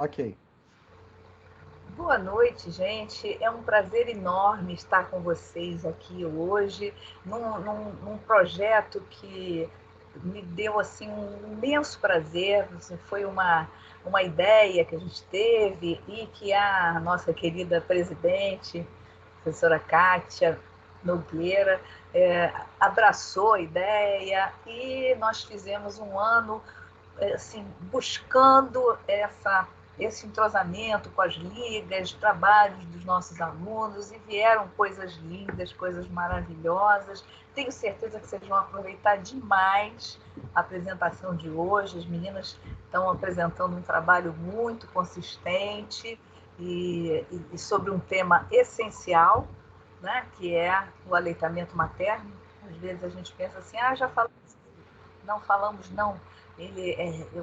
Ok. Boa noite, gente. É um prazer enorme estar com vocês aqui hoje, num projeto que me deu assim, um imenso prazer. Assim, foi uma ideia que a gente teve e que a nossa querida presidente, professora Kátia Nogueira, abraçou a ideia e nós fizemos um ano assim, buscando esse entrosamento com as ligas, trabalhos dos nossos alunos, e vieram coisas lindas, coisas maravilhosas. Tenho certeza que vocês vão aproveitar demais a apresentação de hoje. As meninas estão apresentando um trabalho muito consistente e sobre um tema essencial, né, que é o aleitamento materno. Às vezes a gente pensa assim, já falamos, não falamos, não.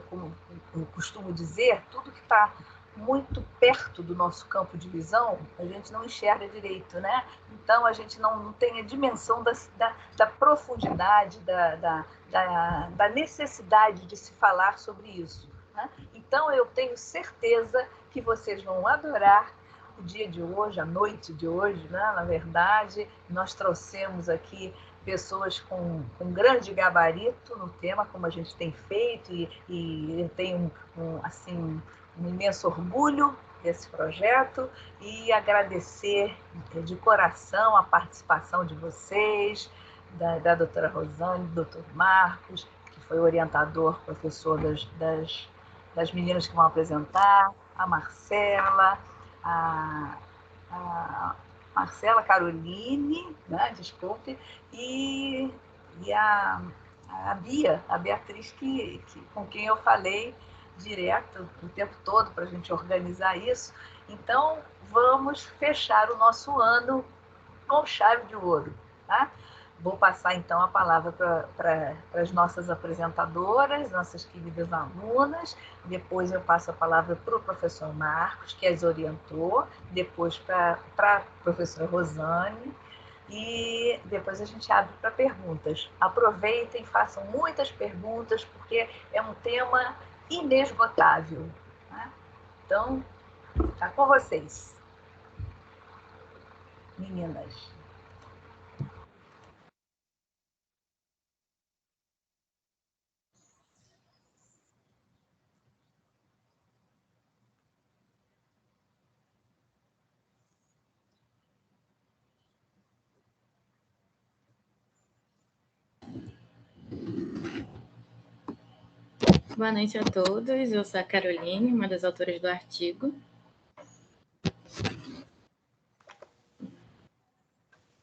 Como eu costumo dizer, tudo que está muito perto do nosso campo de visão, a gente não enxerga direito, né? Então, a gente não tem a dimensão da profundidade, da necessidade de se falar sobre isso, né? Então, eu tenho certeza que vocês vão adorar o dia de hoje, a noite de hoje, né? Na verdade, nós trouxemos aqui pessoas com grande gabarito no tema, como a gente tem feito, e eu tenho assim, um imenso orgulho desse projeto e agradecer de coração a participação de vocês, da doutora Rosane, do doutor Marcos, que foi orientador, professor das meninas que vão apresentar, a Marcela, a Marcela Caroline, né, desculpe, e a Bia, a Beatriz, com quem eu falei direto o tempo todo para a gente organizar isso. Então, vamos fechar o nosso ano com chave de ouro, tá? Vou passar, então, a palavra para as nossas apresentadoras, nossas queridas alunas. Depois eu passo a palavra para o professor Marcos, que as orientou. Depois para a professora Rosane. E depois a gente abre para perguntas. Aproveitem, façam muitas perguntas, porque é um tema inesgotável, né? Então, está com vocês, meninas. Boa noite a todos, eu sou a Caroline, uma das autoras do artigo.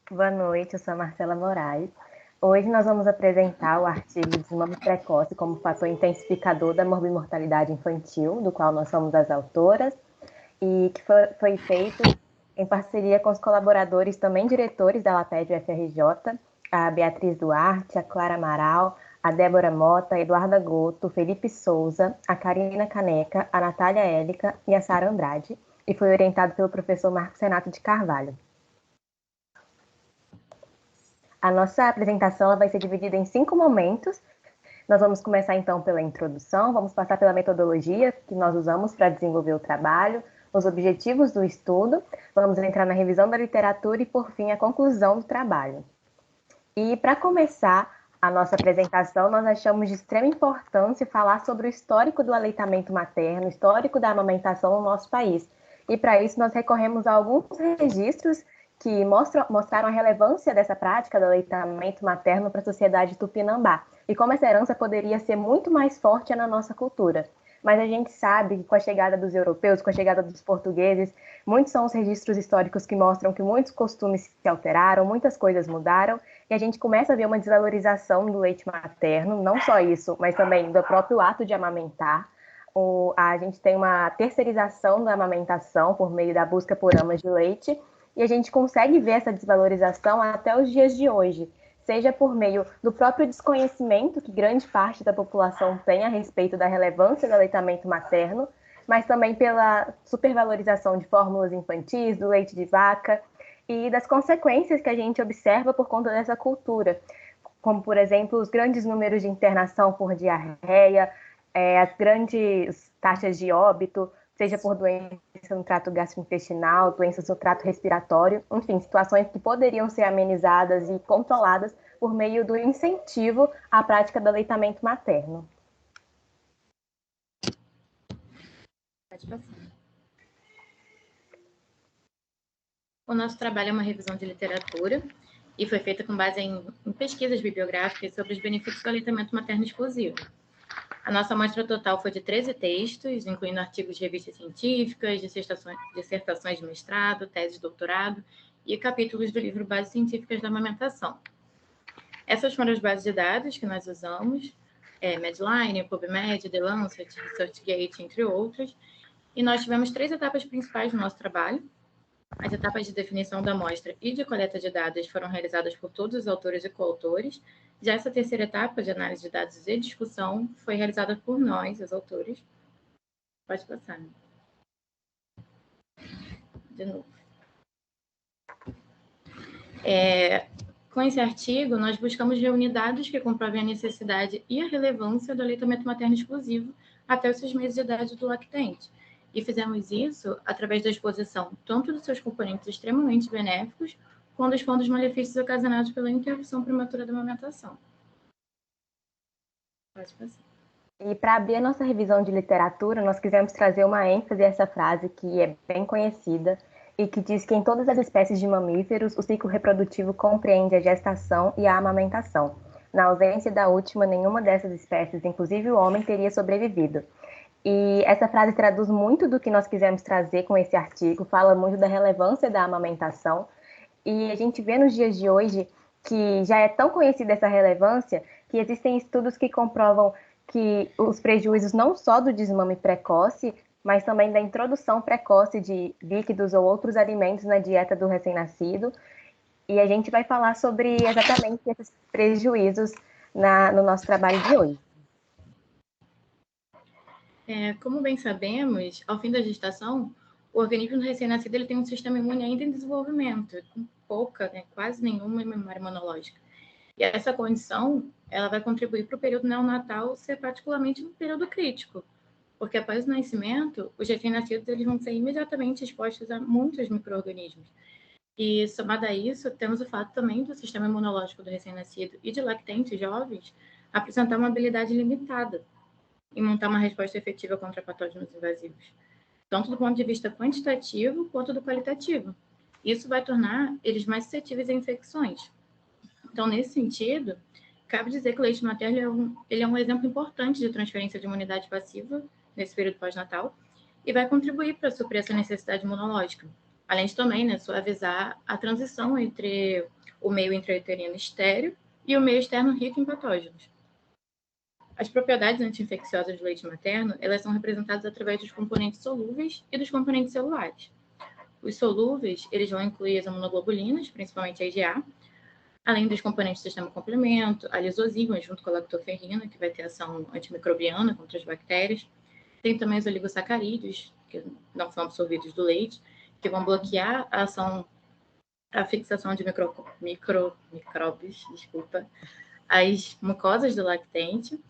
Boa noite, eu sou a Marcela Moraes. Hoje nós vamos apresentar o artigo Desmame Precoce como fator intensificador da morbimortalidade infantil, do qual nós somos as autoras, e que foi feito em parceria com os colaboradores, também diretores da LAPED UFRJ, a Beatriz Duarte, a Clara Amaral, a Débora Mota, a Eduarda Goto, Felipe Souza, a Karina Caneca, a Natália Élica e a Sara Andrade, e foi orientado pelo professor Marcos Renato de Carvalho. A nossa apresentação vai ser dividida em 5 momentos. Nós vamos começar, então, pela introdução, vamos passar pela metodologia que nós usamos para desenvolver o trabalho, os objetivos do estudo, vamos entrar na revisão da literatura e, por fim, a conclusão do trabalho. E, para começar a nossa apresentação, nós achamos de extrema importância falar sobre o histórico do aleitamento materno, o histórico da amamentação no nosso país. E, para isso, nós recorremos a alguns registros que mostraram a relevância dessa prática do aleitamento materno para a sociedade tupinambá e como essa herança poderia ser muito mais forte na nossa cultura. Mas a gente sabe que com a chegada dos europeus, com a chegada dos portugueses, muitos são os registros históricos que mostram que muitos costumes se alteraram, muitas coisas mudaram, e a gente começa a ver uma desvalorização do leite materno, não só isso, mas também do próprio ato de amamentar. A gente tem uma terceirização da amamentação por meio da busca por amas de leite, e a gente consegue ver essa desvalorização até os dias de hoje, seja por meio do próprio desconhecimento que grande parte da população tem a respeito da relevância do aleitamento materno, mas também pela supervalorização de fórmulas infantis, do leite de vaca e das consequências que a gente observa por conta dessa cultura, como, por exemplo, os grandes números de internação por diarreia, as grandes taxas de óbito seja por doença no trato gastrointestinal, doenças no trato respiratório, enfim, situações que poderiam ser amenizadas e controladas por meio do incentivo à prática do aleitamento materno. Pode passar. O nosso trabalho é uma revisão de literatura e foi feita com base em pesquisas bibliográficas sobre os benefícios do aleitamento materno exclusivo. A nossa amostra total foi de 13 textos, incluindo artigos de revistas científicas, dissertações de mestrado, tese de doutorado e capítulos do livro Bases Científicas da Amamentação. Essas foram as bases de dados que nós usamos, Medline, PubMed, The Lancet, ResearchGate, entre outras, e nós tivemos 3 etapas principais do nosso trabalho. As etapas de definição da amostra e de coleta de dados foram realizadas por todos os autores e coautores. Já essa terceira etapa de análise de dados e discussão foi realizada por nós, os autores. Pode passar. De novo. Com esse artigo, nós buscamos reunir dados que comprovem a necessidade e a relevância do aleitamento materno exclusivo até os 6 meses de idade do lactente. E fizemos isso através da exposição tanto dos seus componentes extremamente benéficos, quanto dos malefícios ocasionados pela interrupção prematura da amamentação. Pode passar. E para abrir a nossa revisão de literatura, nós quisemos trazer uma ênfase a essa frase que é bem conhecida e que diz que em todas as espécies de mamíferos, o ciclo reprodutivo compreende a gestação e a amamentação. Na ausência da última, nenhuma dessas espécies, inclusive o homem, teria sobrevivido. E essa frase traduz muito do que nós quisemos trazer com esse artigo, fala muito da relevância da amamentação, e a gente vê nos dias de hoje que já é tão conhecida essa relevância que existem estudos que comprovam que os prejuízos não só do desmame precoce, mas também da introdução precoce de líquidos ou outros alimentos na dieta do recém-nascido, e a gente vai falar sobre exatamente esses prejuízos no nosso trabalho de hoje. Como bem sabemos, ao fim da gestação, o organismo do recém-nascido ele tem um sistema imune ainda em desenvolvimento, com pouca, quase nenhuma memória imunológica. E essa condição, ela vai contribuir para o período neonatal ser particularmente um período crítico, porque após o nascimento, os recém-nascidos eles vão ser imediatamente expostos a muitos micro-organismos. E, somado a isso, temos o fato também do sistema imunológico do recém-nascido e de lactentes jovens apresentar uma habilidade limitada em montar uma resposta efetiva contra patógenos invasivos, tanto do ponto de vista quantitativo quanto do qualitativo. Isso vai tornar eles mais suscetíveis a infecções. Então, nesse sentido, cabe dizer que o leite materno ele é um exemplo importante de transferência de imunidade passiva nesse período pós-natal e vai contribuir para suprir essa necessidade imunológica, além de também suavizar a transição entre o meio intrauterino estéril e o meio externo rico em patógenos. As propriedades anti-infecciosas do leite materno, elas são representadas através dos componentes solúveis e dos componentes celulares. Os solúveis, eles vão incluir as imunoglobulinas, principalmente a IgA, além dos componentes do sistema complemento, a lisozima, junto com a lactoferrina, que vai ter ação antimicrobiana contra as bactérias. Tem também os oligosacarídeos, que não são absorvidos do leite, que vão bloquear a fixação de micróbios, as mucosas do lactente,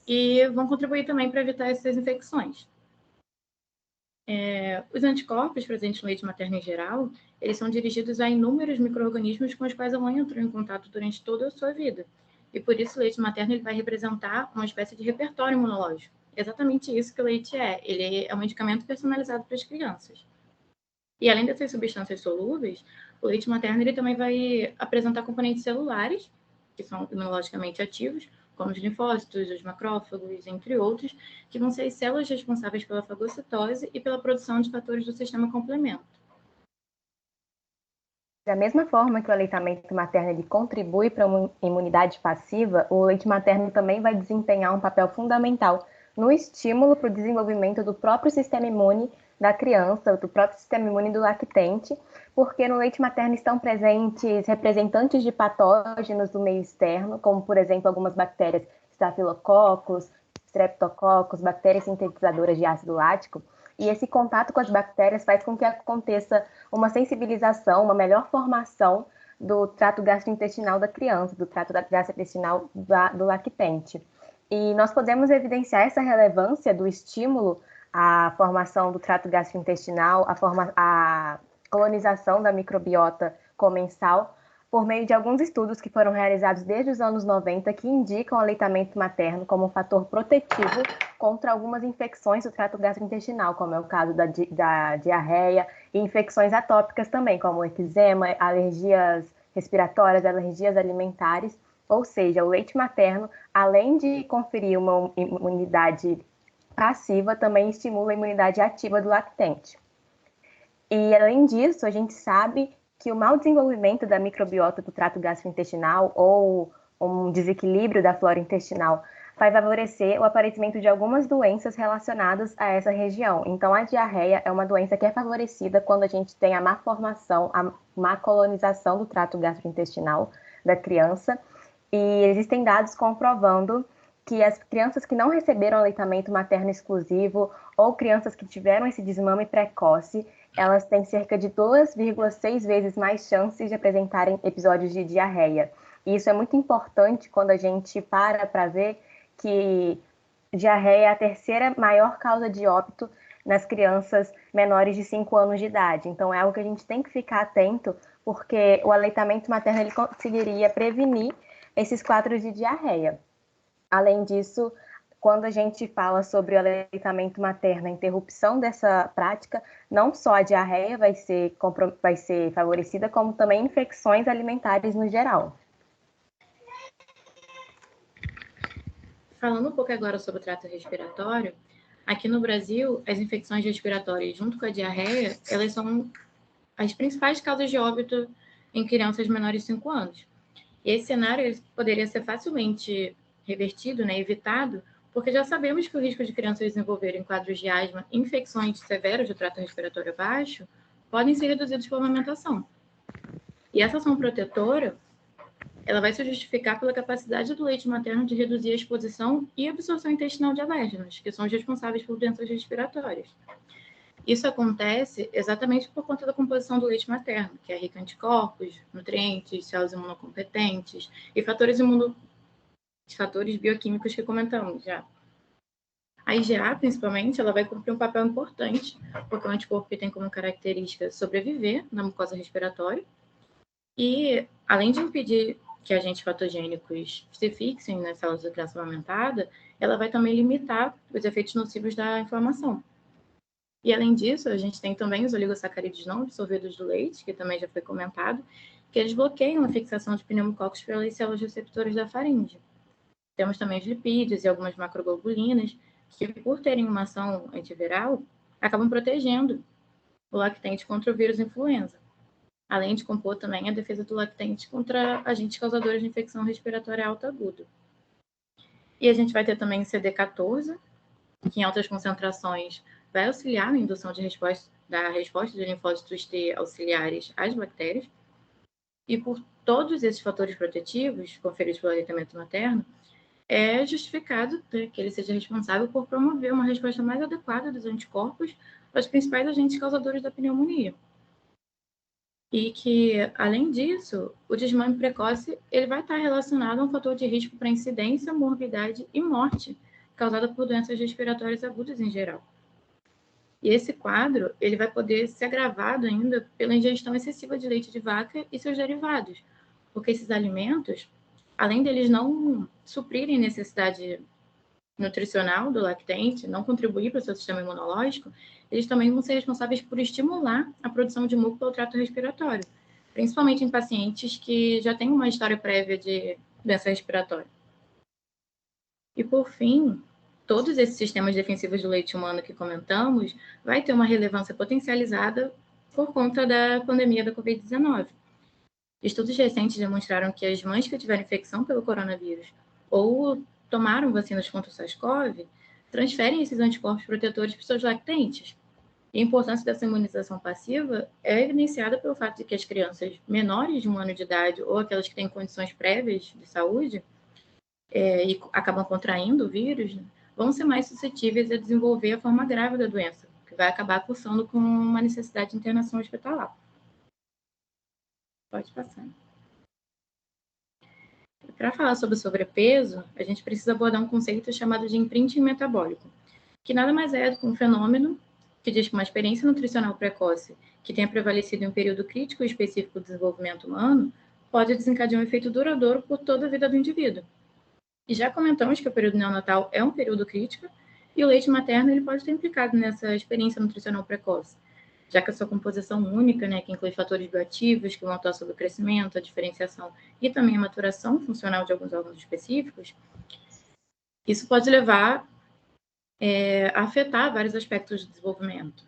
e vão contribuir também para evitar essas infecções. Os anticorpos presentes no leite materno em geral, eles são dirigidos a inúmeros micro-organismos com os quais a mãe entrou em contato durante toda a sua vida. E por isso o leite materno ele vai representar uma espécie de repertório imunológico. Exatamente isso que o leite é. Ele é um medicamento personalizado para as crianças. E além dessas substâncias solúveis, o leite materno ele também vai apresentar componentes celulares, que são imunologicamente ativos, como os linfócitos, os macrófagos, entre outros, que vão ser as células responsáveis pela fagocitose e pela produção de fatores do sistema complemento. Da mesma forma que o aleitamento materno ele contribui para uma imunidade passiva, o leite materno também vai desempenhar um papel fundamental no estímulo para o desenvolvimento do próprio sistema imune da criança, do próprio sistema imune do lactente, porque no leite materno estão presentes representantes de patógenos do meio externo, como, por exemplo, algumas bactérias Staphylococcus, Streptococcus, bactérias sintetizadoras de ácido lático, e esse contato com as bactérias faz com que aconteça uma sensibilização, uma melhor formação do trato gastrointestinal da criança, do trato gastrointestinal do lactente. E nós podemos evidenciar essa relevância do estímulo a formação do trato gastrointestinal, a colonização da microbiota comensal, por meio de alguns estudos que foram realizados desde os anos 90, que indicam o aleitamento materno como um fator protetivo contra algumas infecções do trato gastrointestinal, como é o caso da diarreia, e infecções atópicas também, como eczema, alergias respiratórias, alergias alimentares. Ou seja, o leite materno, além de conferir uma imunidade passiva, também estimula a imunidade ativa do lactente. E, além disso, a gente sabe que o mau desenvolvimento da microbiota do trato gastrointestinal ou um desequilíbrio da flora intestinal vai favorecer o aparecimento de algumas doenças relacionadas a essa região. Então, a diarreia é uma doença que é favorecida quando a gente tem a má formação, a má colonização do trato gastrointestinal da criança. E existem dados comprovando que as crianças que não receberam aleitamento materno exclusivo ou crianças que tiveram esse desmame precoce, elas têm cerca de 2,6 vezes mais chances de apresentarem episódios de diarreia. E isso é muito importante quando a gente para ver que diarreia é a terceira maior causa de óbito nas crianças menores de 5 anos de idade. Então, é algo que a gente tem que ficar atento, porque o aleitamento materno ele conseguiria prevenir esses quadros de diarreia. Além disso, quando a gente fala sobre o aleitamento materno, a interrupção dessa prática, não só a diarreia vai ser favorecida, como também infecções alimentares no geral. Falando um pouco agora sobre o trato respiratório, aqui no Brasil, as infecções respiratórias junto com a diarreia, elas são as principais causas de óbito em crianças menores de 5 anos. E esse cenário poderia ser facilmente revertido, evitado, porque já sabemos que o risco de crianças desenvolverem quadros de asma e infecções severas do trato respiratório baixo podem ser reduzidos pela amamentação. E essa ação protetora, ela vai se justificar pela capacidade do leite materno de reduzir a exposição e absorção intestinal de alérgenos, que são os responsáveis por doenças respiratórias. Isso acontece exatamente por conta da composição do leite materno, que é rica em anticorpos, nutrientes, células imunocompetentes e fatores bioquímicos que comentamos já. A IgA, principalmente, ela vai cumprir um papel importante, porque é um anticorpo que tem como característica sobreviver na mucosa respiratória e, além de impedir que agentes patogênicos se fixem nas células da criança amamentada, ela vai também limitar os efeitos nocivos da inflamação. E, além disso, a gente tem também os oligosacarídeos não absorvidos do leite, que também já foi comentado, que eles bloqueiam a fixação de pneumococos pelas células receptoras da faringe. Temos também os lipídios e algumas macroglobulinas, que, por terem uma ação antiviral, acabam protegendo o lactente contra o vírus influenza, além de compor também a defesa do lactente contra agentes causadores de infecção respiratória alta aguda. E a gente vai ter também CD14, que em altas concentrações vai auxiliar na indução da resposta de linfócitos T auxiliares às bactérias. E por todos esses fatores protetivos conferidos pelo aleitamento materno, é justificado que ele seja responsável por promover uma resposta mais adequada dos anticorpos aos principais agentes causadores da pneumonia. E que, além disso, o desmame precoce ele vai estar relacionado a um fator de risco para incidência, morbidade e morte causada por doenças respiratórias agudas em geral. E esse quadro ele vai poder ser agravado ainda pela ingestão excessiva de leite de vaca e seus derivados, porque esses alimentos, além deles não suprirem necessidade nutricional do lactente, não contribuir para o seu sistema imunológico, eles também vão ser responsáveis por estimular a produção de muco pelo trato respiratório, principalmente em pacientes que já têm uma história prévia de doença respiratória. E, por fim, todos esses sistemas defensivos do leite humano que comentamos vai ter uma relevância potencializada por conta da pandemia da Covid-19. Estudos recentes demonstraram que as mães que tiveram infecção pelo coronavírus ou tomaram vacinas contra o SARS-CoV transferem esses anticorpos protetores para os seus lactentes. E a importância dessa imunização passiva é evidenciada pelo fato de que as crianças menores de 1 ano de idade ou aquelas que têm condições prévias de saúde e acabam contraindo o vírus, vão ser mais suscetíveis a desenvolver a forma grave da doença, que vai acabar cursando com uma necessidade de internação hospitalar. Pode passar. Para falar sobre sobrepeso, a gente precisa abordar um conceito chamado de imprinting metabólico, que nada mais é do que um fenômeno que diz que uma experiência nutricional precoce que tenha prevalecido em um período crítico e específico do desenvolvimento humano pode desencadear um efeito duradouro por toda a vida do indivíduo. E já comentamos que o período neonatal é um período crítico e o leite materno ele pode estar implicado nessa experiência nutricional precoce, já que a sua composição única, né, que inclui fatores bioativos que vão atuar sobre o crescimento, a diferenciação e também a maturação funcional de alguns órgãos específicos, isso pode levar a afetar vários aspectos do desenvolvimento,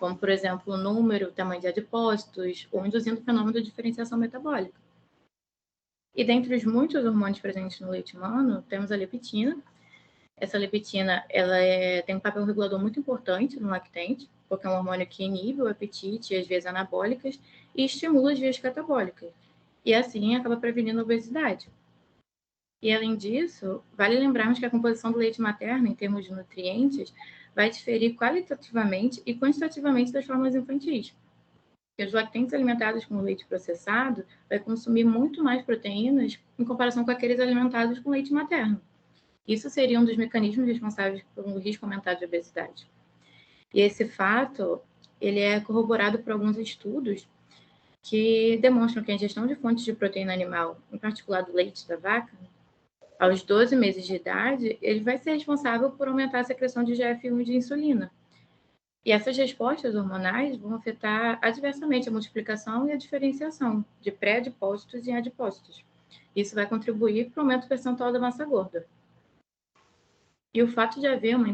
como, por exemplo, o número, o tamanho de adipócitos, ou induzindo o fenômeno de diferenciação metabólica. E dentre os muitos hormônios presentes no leite humano, temos a leptina. Essa leptina tem um papel regulador muito importante no lactente, porque é um hormônio que inibe o apetite e as vias anabólicas e estimula as vias catabólicas. E assim acaba prevenindo a obesidade. E além disso, vale lembrarmos que a composição do leite materno, em termos de nutrientes, vai diferir qualitativamente e quantitativamente das formas infantis. Porque os lactentes alimentados com leite processado vai consumir muito mais proteínas em comparação com aqueles alimentados com leite materno. Isso seria um dos mecanismos responsáveis pelo risco aumentado de obesidade. E esse fato, ele é corroborado por alguns estudos que demonstram que a ingestão de fontes de proteína animal, em particular do leite da vaca, aos 12 meses de idade, ele vai ser responsável por aumentar a secreção de GF1 e de insulina. E essas respostas hormonais vão afetar adversamente a multiplicação e a diferenciação de pré-adipócitos e adipócitos. Isso vai contribuir para o aumento percentual da massa gorda. E o fato de haver uma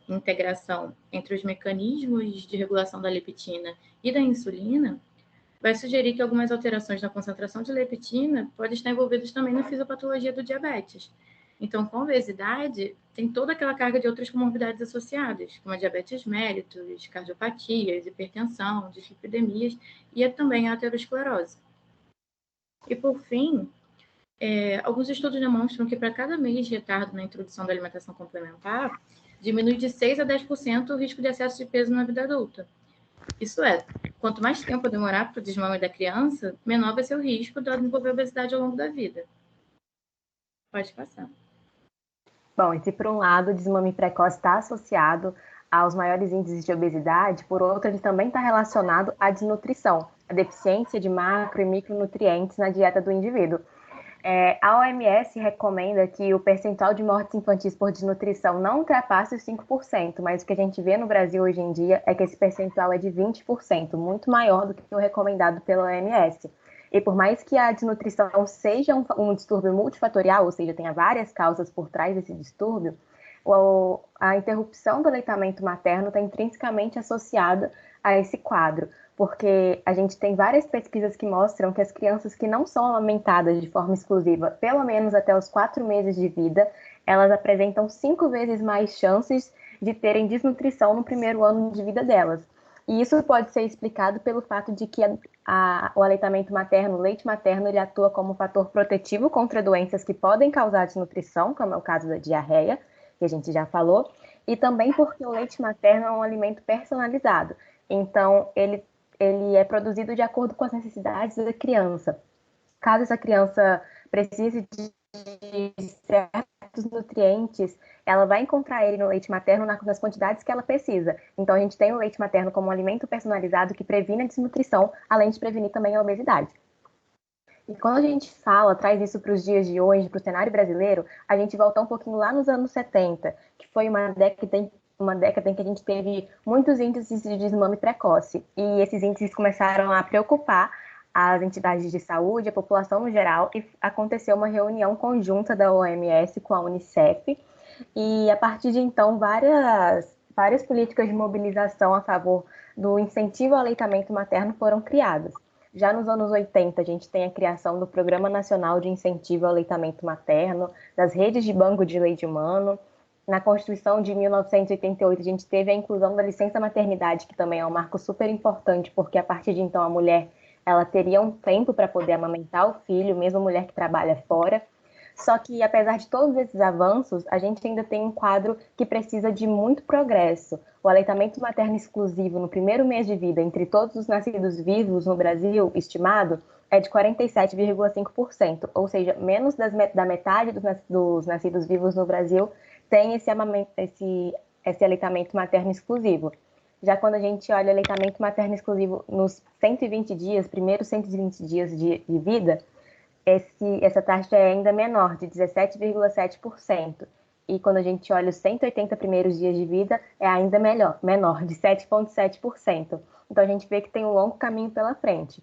integração entre os mecanismos de regulação da leptina e da insulina vai sugerir que algumas alterações na concentração de leptina podem estar envolvidas também na fisiopatologia do diabetes. Então, com a obesidade, tem toda aquela carga de outras comorbidades associadas, como a diabetes mellitus, cardiopatias, hipertensão, dislipidemias e também a aterosclerose. E, por fim, alguns estudos demonstram que para cada mês de retardo na introdução da alimentação complementar, diminui de 6 a 10% o risco de excesso de peso na vida adulta. Isso é, quanto mais tempo demorar para o desmame da criança, menor vai ser o risco de ela desenvolver obesidade ao longo da vida. Pode passar. Bom, e se por um lado o desmame precoce está associado aos maiores índices de obesidade, por outro ele também está relacionado à desnutrição, a deficiência de macro e micronutrientes na dieta do indivíduo. A OMS recomenda que o percentual de mortes infantis por desnutrição não ultrapasse os 5%, mas o que a gente vê no Brasil hoje em dia é que esse percentual é de 20%, muito maior do que o recomendado pela OMS. E por mais que a desnutrição seja um distúrbio multifatorial, ou seja, tenha várias causas por trás desse distúrbio, a interrupção do aleitamento materno está intrinsecamente associada a esse quadro, porque a gente tem várias pesquisas que mostram que as crianças que não são amamentadas de forma exclusiva, pelo menos até os 4 meses de vida, elas apresentam 5 vezes mais chances de terem desnutrição no primeiro ano de vida delas. E isso pode ser explicado pelo fato de que o aleitamento materno, o leite materno, ele atua como fator protetivo contra doenças que podem causar desnutrição, como é o caso da diarreia, que a gente já falou, e também porque o leite materno é um alimento personalizado. Então, ele é produzido de acordo com as necessidades da criança. Caso essa criança precise de certos nutrientes, ela vai encontrar ele no leite materno nas quantidades que ela precisa. Então, a gente tem o leite materno como um alimento personalizado que previne a desnutrição, além de prevenir também a obesidade. E quando a gente traz isso para os dias de hoje, para o cenário brasileiro, a gente volta um pouquinho lá nos anos 70, que foi uma década em que a gente teve muitos índices de desmame precoce. E esses índices começaram a preocupar as entidades de saúde, a população no geral, e aconteceu uma reunião conjunta da OMS com a Unicef. E a partir de então, várias políticas de mobilização a favor do incentivo ao aleitamento materno foram criadas. Já nos anos 80, a gente tem a criação do Programa Nacional de Incentivo ao Aleitamento Materno, das redes de banco de leite humano. Na Constituição de 1988, a gente teve a inclusão da licença maternidade, que também é um marco super importante, porque a partir de então a mulher ela teria um tempo para poder amamentar o filho, mesmo a mulher que trabalha fora. Só que, apesar de todos esses avanços, a gente ainda tem um quadro que precisa de muito progresso. O aleitamento materno exclusivo no primeiro mês de vida, entre todos os nascidos vivos no Brasil, estimado, é de 47,5%, ou seja, menos da metade dos nascidos vivos no Brasil tem esse aleitamento materno exclusivo. Já quando a gente olha aleitamento materno exclusivo nos 120 dias, primeiros 120 dias de vida, essa taxa é ainda menor, de 17,7%. E quando a gente olha os 180 primeiros dias de vida, é ainda menor, de 7,7%. Então a gente vê que tem um longo caminho pela frente.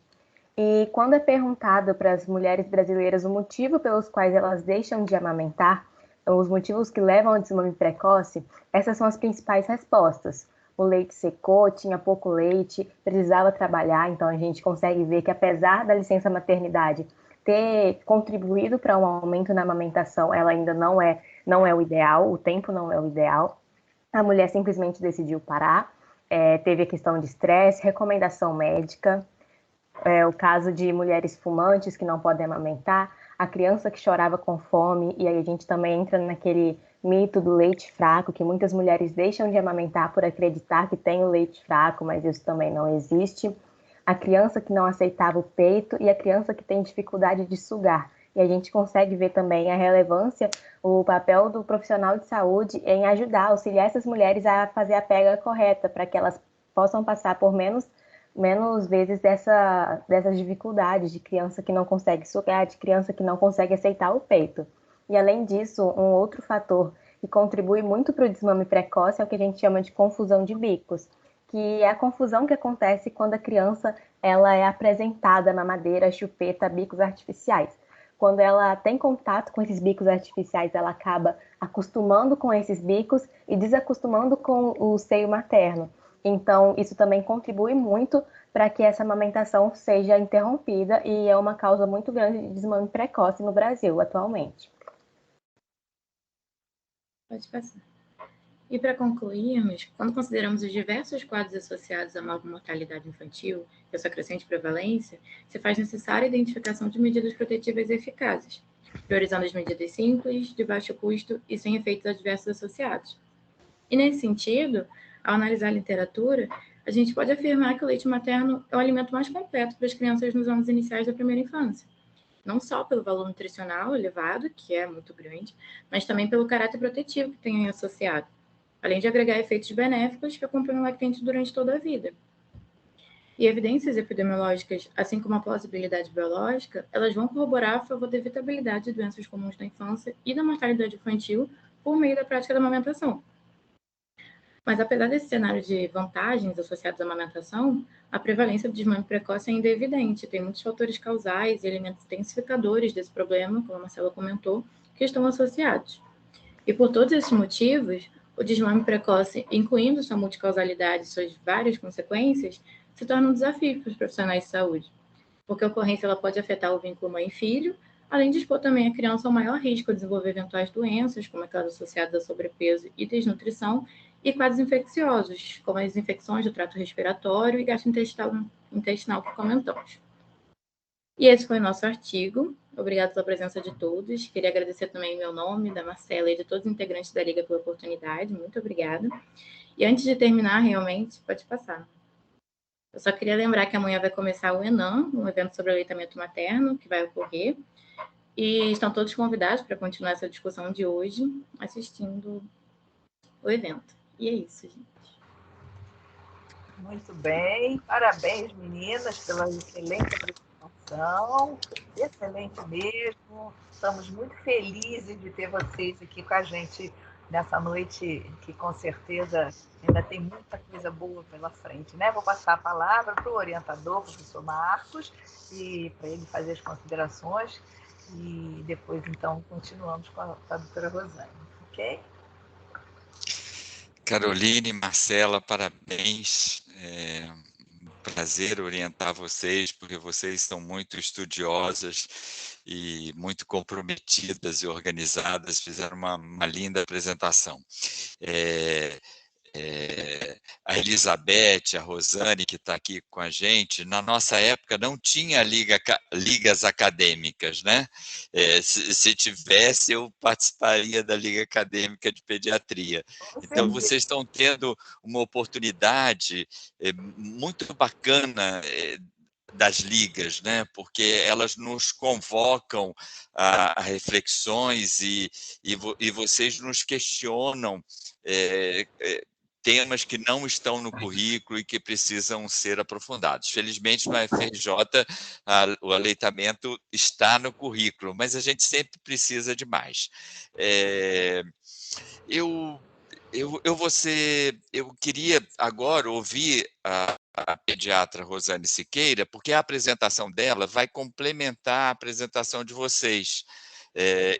E quando é perguntado para as mulheres brasileiras o motivo pelos quais elas deixam de amamentar, os motivos que levam ao desmame precoce, essas são as principais respostas. O leite secou, tinha pouco leite, precisava trabalhar, então a gente consegue ver que apesar da licença maternidade ter contribuído para um aumento na amamentação, ela ainda não é o ideal, o tempo não é o ideal. A mulher simplesmente decidiu parar, teve a questão de estresse, recomendação médica, o caso de mulheres fumantes que não podem amamentar, a criança que chorava com fome, e aí a gente também entra naquele mito do leite fraco, que muitas mulheres deixam de amamentar por acreditar que tem o leite fraco, mas isso também não existe. A criança que não aceitava o peito e a criança que tem dificuldade de sugar. E a gente consegue ver também a relevância, o papel do profissional de saúde em ajudar, auxiliar essas mulheres a fazer a pega correta, para que elas possam passar por menos vezes dessas dificuldades de criança que não consegue sugar, de criança que não consegue aceitar o peito. E além disso, um outro fator que contribui muito para o desmame precoce é o que a gente chama de confusão de bicos, que é a confusão que acontece quando a criança ela é apresentada à mamadeira, chupeta, bicos artificiais. Quando ela tem contato com esses bicos artificiais, ela acaba acostumando com esses bicos e desacostumando com o seio materno. Então, isso também contribui muito para que essa amamentação seja interrompida e é uma causa muito grande de desmame precoce no Brasil atualmente. Pode passar. E para concluirmos, quando consideramos os diversos quadros associados à mortalidade infantil e a sua crescente prevalência, se faz necessária a identificação de medidas protetivas eficazes, priorizando as medidas simples, de baixo custo e sem efeitos adversos associados. E nesse sentido, ao analisar a literatura, a gente pode afirmar que o leite materno é o alimento mais completo para as crianças nos anos iniciais da primeira infância. Não só pelo valor nutricional elevado, que é muito grande, mas também pelo caráter protetivo que tem associado, além de agregar efeitos benéficos que acompanham o lactente durante toda a vida. E evidências epidemiológicas, assim como a plausibilidade biológica, elas vão corroborar a favor da evitabilidade de doenças comuns da infância e da mortalidade infantil por meio da prática da amamentação. Mas apesar desse cenário de vantagens associadas à amamentação, a prevalência do desmame precoce ainda é evidente. Tem muitos fatores causais e elementos intensificadores desse problema, como a Marcela comentou, que estão associados. E por todos esses motivos, o desmame precoce, incluindo sua multicausalidade e suas várias consequências, se torna um desafio para os profissionais de saúde, porque a ocorrência ela pode afetar o vínculo mãe-filho, além de expor também a criança ao maior risco de desenvolver eventuais doenças, como aquelas associadas a sobrepeso e desnutrição, e quadros infecciosos, como as infecções do trato respiratório e gastrointestinal que comentamos. E esse foi o nosso artigo. Obrigada pela presença de todos. Queria agradecer também em meu nome, da Marcela e de todos os integrantes da Liga pela oportunidade. Muito obrigada. E antes de terminar, realmente, pode passar. Eu só queria lembrar que amanhã vai começar o ENAM, um evento sobre aleitamento materno, que vai ocorrer. E estão todos convidados para continuar essa discussão de hoje, assistindo o evento. E é isso, gente. Muito bem, parabéns, meninas, pela excelente apresentação, excelente mesmo. Estamos muito felizes de ter vocês aqui com a gente nessa noite, que com certeza ainda tem muita coisa boa pela frente, né? Vou passar a palavra para o orientador, professor Marcos, e para ele fazer as considerações, e depois, então, continuamos com a doutora Rosane, ok? Caroline, Marcela, parabéns. Um prazer orientar vocês, porque vocês são muito estudiosas e muito comprometidas e organizadas, fizeram uma linda apresentação. A Elizabeth, a Rosane, que está aqui com a gente, na nossa época não tinha ligas acadêmicas, né? Se tivesse, eu participaria da Liga Acadêmica de Pediatria. Então, vocês estão tendo uma oportunidade muito bacana das ligas, né? Porque elas nos convocam a reflexões e vocês nos questionam temas que não estão no currículo e que precisam ser aprofundados. Felizmente, no FRJ, o aleitamento está no currículo, mas a gente sempre precisa de mais. Eu queria agora ouvir a pediatra Rosane Siqueira, porque a apresentação dela vai complementar a apresentação de vocês.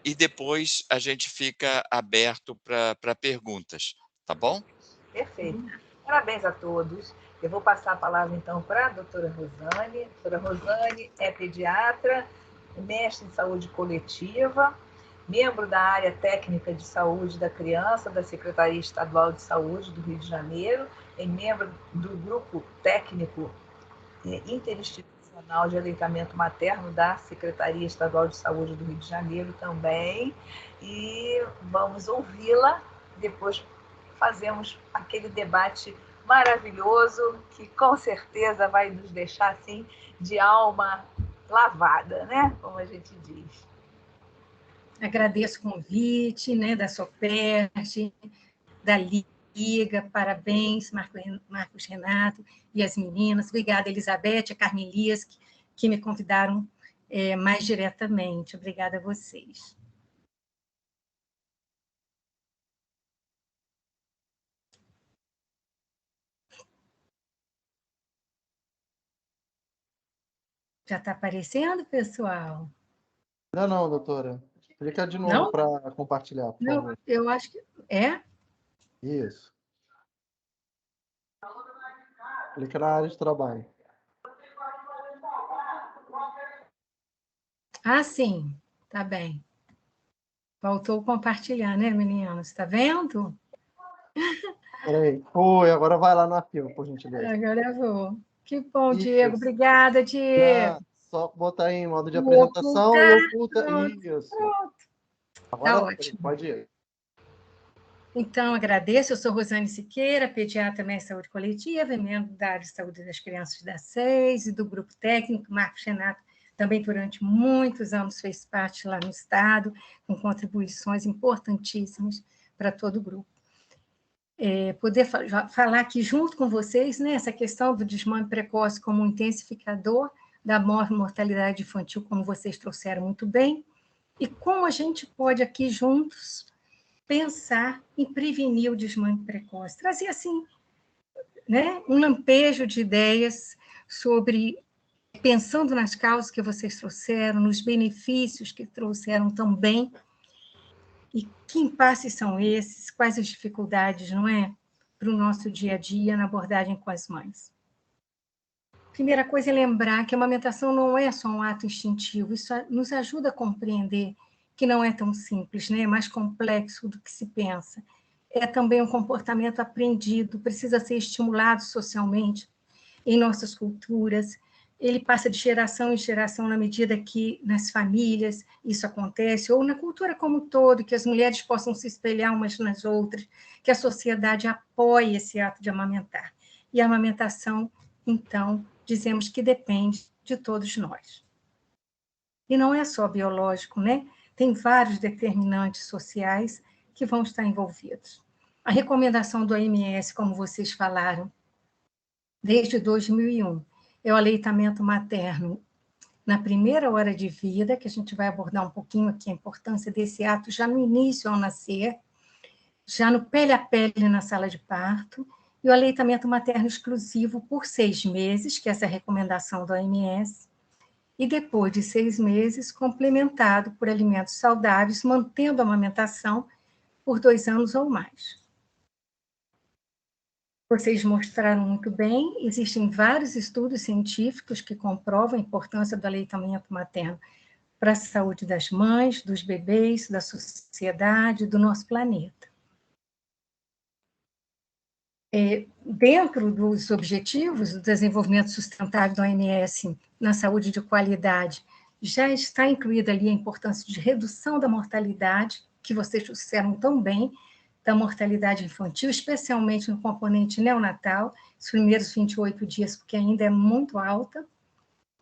E depois a gente fica aberto para perguntas, tá bom? Perfeito. Parabéns a todos. Eu vou passar a palavra, então, para a doutora Rosane. A doutora Rosane é pediatra, mestre em saúde coletiva, membro da área técnica de saúde da criança da Secretaria Estadual de Saúde do Rio de Janeiro, é membro do grupo técnico interinstitucional de aleitamento materno da Secretaria Estadual de Saúde do Rio de Janeiro também. E vamos ouvi-la, depois fazemos aquele debate maravilhoso que com certeza vai nos deixar assim de alma lavada, né? Como a gente diz. Agradeço o convite, né, da Soperte, da Liga, parabéns, Marcos Renato e as meninas. Obrigada, Elizabeth, a Carmelias, que me convidaram mais diretamente. Obrigada a vocês. Já está aparecendo, pessoal? Não, doutora. Clica de novo para compartilhar, por favor. Não, eu acho que... É? Isso. Clica na área de trabalho. Ah, sim. Tá bem. Faltou compartilhar, né, meninos? Está vendo? Peraí. Oi, agora vai lá no arquivo, por gentileza. Agora eu vou. Que bom, Isso. Diego. Obrigada, Diego. Só botar aí em modo de apresentação e oculta. Isso. Pronto. Agora Tá ótimo. pode ir. Então, agradeço. Eu sou Rosane Siqueira, pediatra mestre em saúde coletiva, membro da área de saúde das crianças da SES e do grupo técnico. Marcos Renato também, durante muitos anos, fez parte lá no Estado, com contribuições importantíssimas para todo o grupo. Poder falar aqui junto com vocês, né, essa questão do desmame precoce como um intensificador da mortalidade infantil, como vocês trouxeram muito bem, e como a gente pode aqui juntos pensar em prevenir o desmame precoce. Trazer, assim, né, um lampejo de ideias sobre, pensando nas causas que vocês trouxeram, nos benefícios que trouxeram também, e que impasses são esses, quais as dificuldades, não é, para o nosso dia a dia na abordagem com as mães. Primeira coisa é lembrar que a amamentação não é só um ato instintivo, isso nos ajuda a compreender que não é tão simples, né? É mais complexo do que se pensa. É também um comportamento aprendido, precisa ser estimulado socialmente em nossas culturas. Ele passa de geração em geração na medida que nas famílias isso acontece, ou na cultura como um todo, que as mulheres possam se espelhar umas nas outras, que a sociedade apoie esse ato de amamentar. E a amamentação, então, dizemos que depende de todos nós. E não é só biológico, né? Tem vários determinantes sociais que vão estar envolvidos. A recomendação do OMS, como vocês falaram, desde 2001, é o aleitamento materno na primeira hora de vida, que a gente vai abordar um pouquinho aqui a importância desse ato já no início ao nascer, já no pele a pele na sala de parto, e o aleitamento materno exclusivo por 6 meses, que é essa recomendação da OMS, e depois de 6 meses, complementado por alimentos saudáveis, mantendo a amamentação por 2 anos ou mais. Vocês mostraram muito bem, existem vários estudos científicos que comprovam a importância do aleitamento materno para a saúde das mães, dos bebês, da sociedade, do nosso planeta. Dentro dos objetivos do desenvolvimento sustentável da OMS na saúde de qualidade, já está incluída ali a importância de redução da mortalidade, que vocês disseram tão bem, da mortalidade infantil, especialmente no componente neonatal, os primeiros 28 dias, porque ainda é muito alta,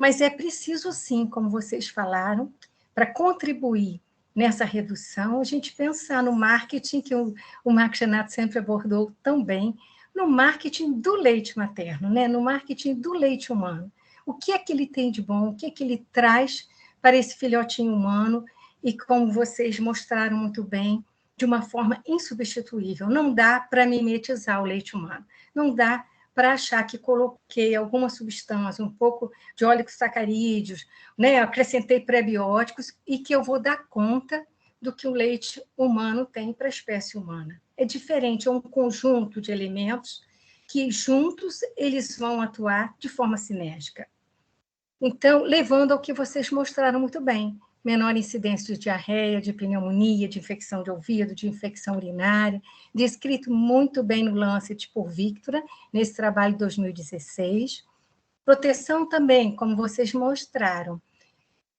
Mas é preciso, sim, como vocês falaram, para contribuir nessa redução, a gente pensar no marketing, que o Marcos Renato sempre abordou tão bem, no marketing do leite materno, né? No marketing do leite humano. O que é que ele tem de bom? O que é que ele traz para esse filhotinho humano? E como vocês mostraram muito bem, de uma forma insubstituível. Não dá para mimetizar o leite humano. Não dá para achar que coloquei alguma substância, um pouco de oligosacarídeos, né? Acrescentei prebióticos e que eu vou dar conta do que o leite humano tem para a espécie humana. É diferente, é um conjunto de elementos que juntos eles vão atuar de forma sinérgica. Então, levando ao que vocês mostraram muito bem, menor incidência de diarreia, de pneumonia, de infecção de ouvido, de infecção urinária, descrito muito bem no Lancet por Victoria, nesse trabalho de 2016. Proteção também, como vocês mostraram,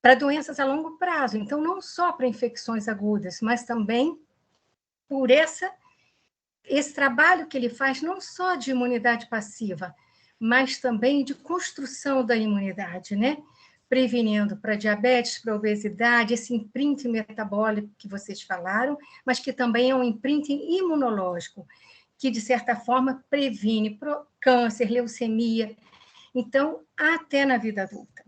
para doenças a longo prazo, então não só para infecções agudas, mas também por esse trabalho que ele faz, não só de imunidade passiva, mas também de construção da imunidade, né? Prevenindo para diabetes, para obesidade, esse imprinting metabólico que vocês falaram, mas que também é um imprinting imunológico, que, de certa forma, previne câncer, leucemia, então, até na vida adulta.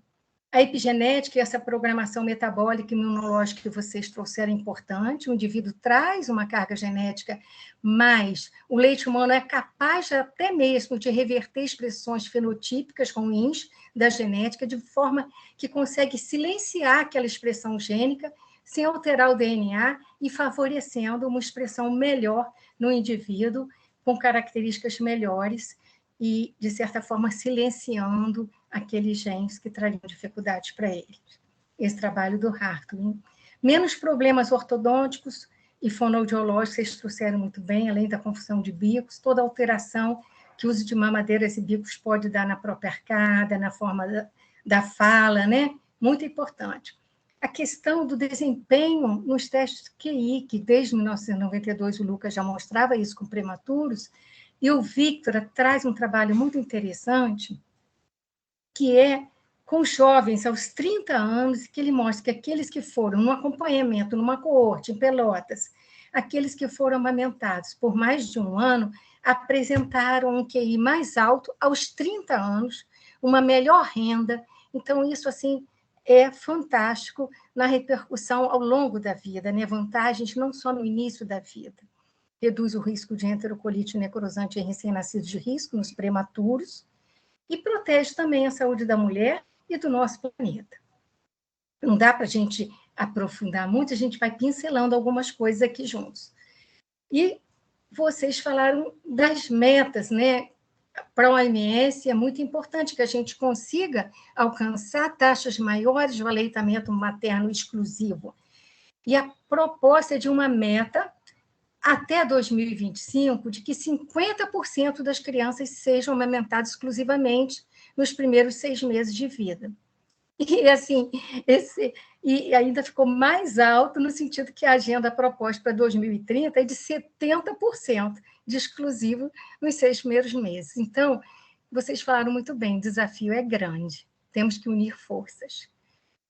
A epigenética e essa programação metabólica e imunológica que vocês trouxeram é importante. O indivíduo traz uma carga genética, mas o leite humano é capaz até mesmo de reverter expressões fenotípicas ruins da genética, de forma que consegue silenciar aquela expressão gênica sem alterar o DNA e favorecendo uma expressão melhor no indivíduo, com características melhores e, de certa forma, silenciando aqueles genes que trariam dificuldades para eles. Esse trabalho do Hartling. Menos problemas ortodônticos e fonoaudiológicos, vocês trouxeram muito bem, além da confusão de bicos, toda alteração que o uso de mamadeiras e bicos pode dar na própria arcada, na forma da fala, né? Muito importante. A questão do desempenho nos testes QI, que desde 1992 o Lucas já mostrava isso com prematuros, e o Victor traz um trabalho muito interessante, que é com jovens aos 30 anos, que ele mostra que aqueles que foram no acompanhamento, numa coorte, em Pelotas, aqueles que foram amamentados por mais de um ano, apresentaram um QI mais alto aos 30 anos, uma melhor renda. Então, isso, assim, é fantástico na repercussão ao longo da vida, né? Vantagens não só no início da vida. Reduz o risco de enterocolite necrosante em recém-nascidos de risco, nos prematuros, e protege também a saúde da mulher e do nosso planeta. Não dá para a gente aprofundar muito, a gente vai pincelando algumas coisas aqui juntos. E vocês falaram das metas, né? Para a OMS é muito importante que a gente consiga alcançar taxas maiores de aleitamento materno exclusivo. E a proposta é de uma meta até 2025, de que 50% das crianças sejam amamentadas exclusivamente nos primeiros 6 meses de vida. E, assim, e ainda ficou mais alto no sentido que a agenda proposta para 2030 é de 70% de exclusivo nos 6 primeiros meses. Então, vocês falaram muito bem, o desafio é grande, temos que unir forças.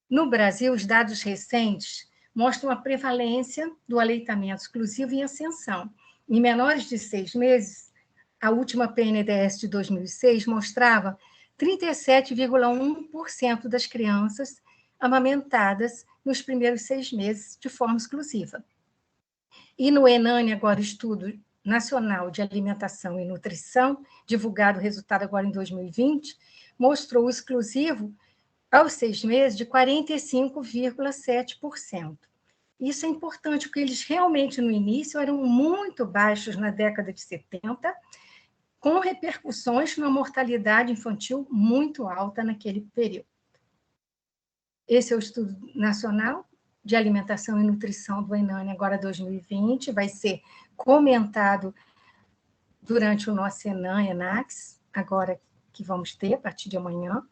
No Brasil, os dados recentes mostram a prevalência do aleitamento exclusivo em ascensão. Em menores de 6 meses, a última PNDS de 2006 mostrava 37,1% das crianças amamentadas nos primeiros 6 meses de forma exclusiva. E no ENANI, agora, Estudo Nacional de Alimentação e Nutrição, divulgado o resultado agora em 2020, mostrou o exclusivo aos 6 meses, de 45,7%. Isso é importante, porque eles realmente, no início, eram muito baixos na década de 70, com repercussões numa mortalidade infantil muito alta naquele período. Esse é o Estudo Nacional de Alimentação e Nutrição do ENANI, agora 2020, vai ser comentado durante o nosso ENAX, agora que vamos ter, a partir de amanhã,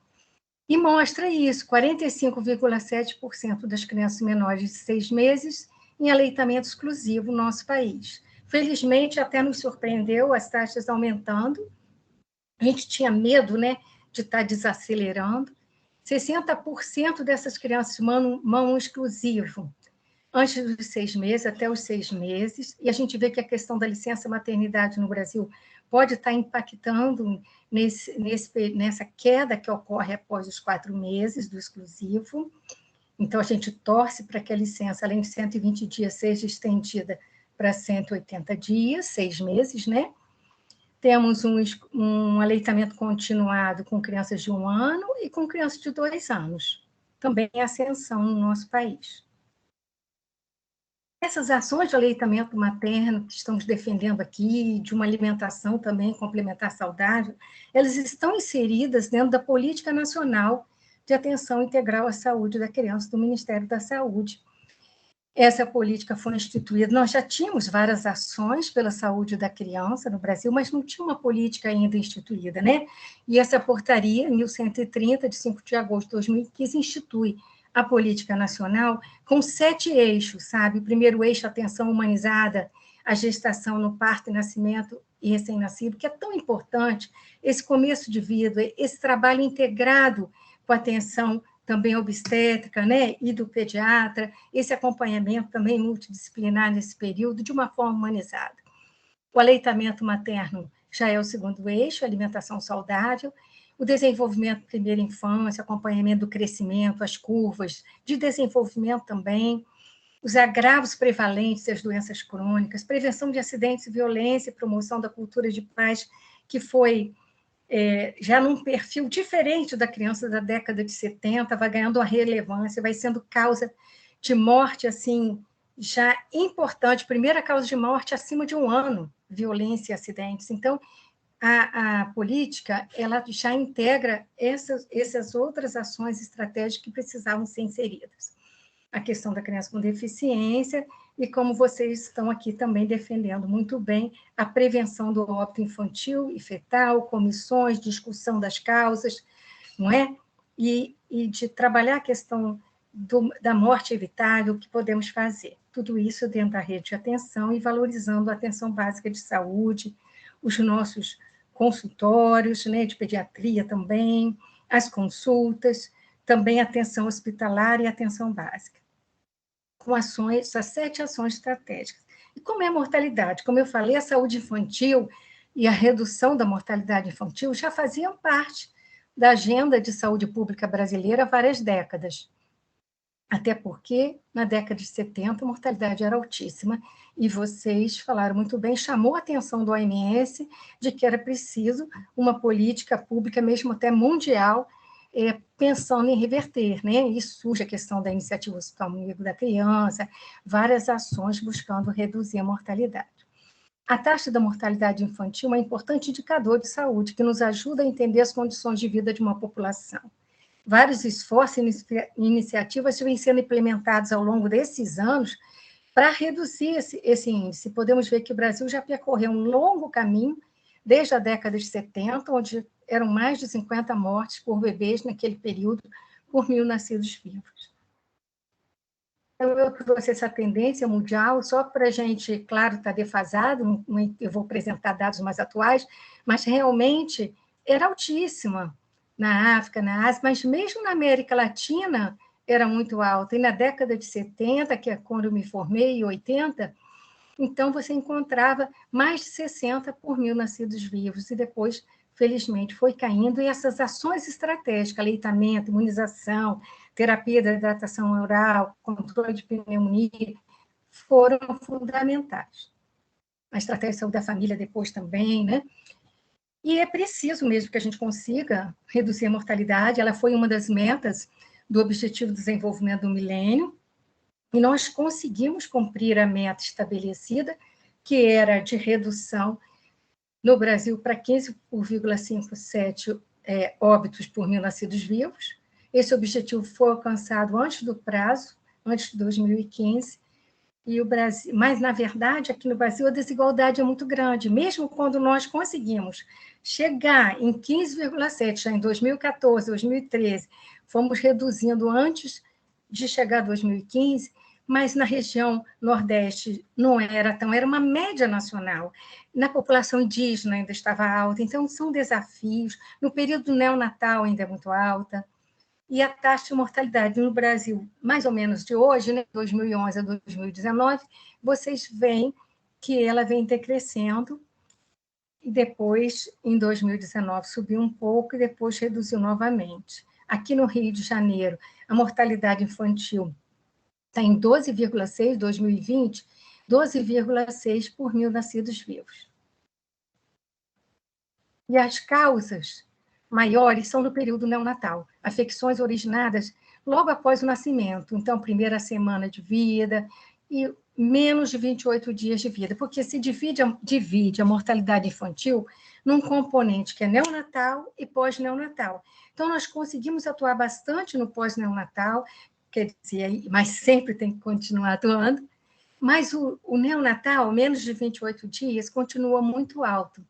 e mostra isso, 45,7% das crianças menores de 6 meses em aleitamento exclusivo no nosso país. Felizmente, até nos surpreendeu as taxas aumentando. A gente tinha medo, né, de estar desacelerando, 60% dessas crianças mão exclusivo, antes dos 6 meses, até os 6 meses, e a gente vê que a questão da licença maternidade no Brasil pode estar impactando nessa queda que ocorre após os 4 meses do exclusivo. Então, a gente torce para que a licença, além de 120 dias, seja estendida para 180 dias, 6 meses, né? Temos um aleitamento continuado com crianças de 1 ano e com crianças de 2 anos. Também é ascensão no nosso país. Essas ações de aleitamento materno que estamos defendendo aqui, de uma alimentação também complementar saudável, elas estão inseridas dentro da Política Nacional de Atenção Integral à Saúde da Criança do Ministério da Saúde. Essa política foi instituída, nós já tínhamos várias ações pela saúde da criança no Brasil, mas não tinha uma política ainda instituída, né? E essa portaria, 1130, de 5 de agosto de 2015, institui a política nacional com 7 eixos, sabe? O primeiro eixo, atenção humanizada, a gestação no parto e nascimento e recém-nascido, que é tão importante, esse começo de vida, esse trabalho integrado com atenção também obstétrica, né, e do pediatra, esse acompanhamento também multidisciplinar nesse período, de uma forma humanizada. O aleitamento materno já é o segundo eixo, alimentação saudável, o desenvolvimento primeira infância, acompanhamento do crescimento, as curvas de desenvolvimento também, os agravos prevalentes das doenças crônicas, prevenção de acidentes e violência, promoção da cultura de paz, que foi já num perfil diferente da criança da década de 70, vai ganhando uma relevância, vai sendo causa de morte, assim, já importante, primeira causa de morte acima de 1 ano, violência e acidentes. Então, a política, ela já integra essas outras ações estratégicas que precisavam ser inseridas. A questão da criança com deficiência, e como vocês estão aqui também defendendo muito bem, a prevenção do óbito infantil e fetal, comissões, discussão das causas, não é? E de trabalhar a questão da morte evitável, o que podemos fazer. Tudo isso dentro da rede de atenção e valorizando a atenção básica de saúde, os nossos consultórios, né, de pediatria também, as consultas, também atenção hospitalar e atenção básica, com ações, as 7 ações estratégicas. E como é a mortalidade? Como eu falei, a saúde infantil e a redução da mortalidade infantil já faziam parte da agenda de saúde pública brasileira há várias décadas. Até porque, na década de 70, a mortalidade era altíssima, e vocês falaram muito bem, chamou a atenção do OMS de que era preciso uma política pública, mesmo até mundial, pensando em reverter, né? E surge a questão da iniciativa Hospital Amigo da Criança, várias ações buscando reduzir a mortalidade. A taxa da mortalidade infantil é um importante indicador de saúde que nos ajuda a entender as condições de vida de uma população. Vários esforços e iniciativas vêm sendo implementados ao longo desses anos para reduzir esse índice. Podemos ver que o Brasil já percorreu um longo caminho, desde a década de 70, onde eram mais de 50 mortes por bebês naquele período, por 1.000 nascidos vivos. Então, eu trouxe essa tendência mundial, só para a gente, claro, está defasado, eu vou apresentar dados mais atuais, mas realmente era altíssima na África, na Ásia, mas mesmo na América Latina era muito alta. E na década de 70, que é quando eu me formei, e 80, então você encontrava mais de 60 por 1.000 nascidos vivos, e depois, felizmente, foi caindo, e essas ações estratégicas, aleitamento, imunização, terapia da hidratação oral, controle de pneumonia, foram fundamentais. A estratégia de saúde da família depois também, né? E é preciso mesmo que a gente consiga reduzir a mortalidade, ela foi uma das metas do Objetivo de Desenvolvimento do Milênio, e nós conseguimos cumprir a meta estabelecida, que era de redução no Brasil para 15,57 óbitos por 1.000 nascidos vivos. Esse objetivo foi alcançado antes do prazo, antes de 2015, e o Brasil, mas, na verdade, aqui no Brasil, a desigualdade é muito grande. Mesmo quando nós conseguimos chegar em 15,7, já em 2014, 2013, fomos reduzindo antes de chegar a 2015, mas na região Nordeste não era tão, era uma média nacional. Na população indígena ainda estava alta, então são desafios. No período neonatal ainda é muito alta. E a taxa de mortalidade no Brasil, mais ou menos de hoje, né, 2011 a 2019, vocês veem que ela vem decrescendo, e depois, em 2019, subiu um pouco e depois reduziu novamente. Aqui no Rio de Janeiro, a mortalidade infantil está em 12,6, 2020, 12,6 por mil nascidos vivos. E as causas maiores são no período neonatal, afecções originadas logo após o nascimento, então, primeira semana de vida e menos de 28 dias de vida, porque se divide a mortalidade infantil num componente que é neonatal e pós-neonatal. Então, nós conseguimos atuar bastante no pós-neonatal, quer dizer, mas sempre tem que continuar atuando, mas o neonatal, menos de 28 dias, continua muito alto.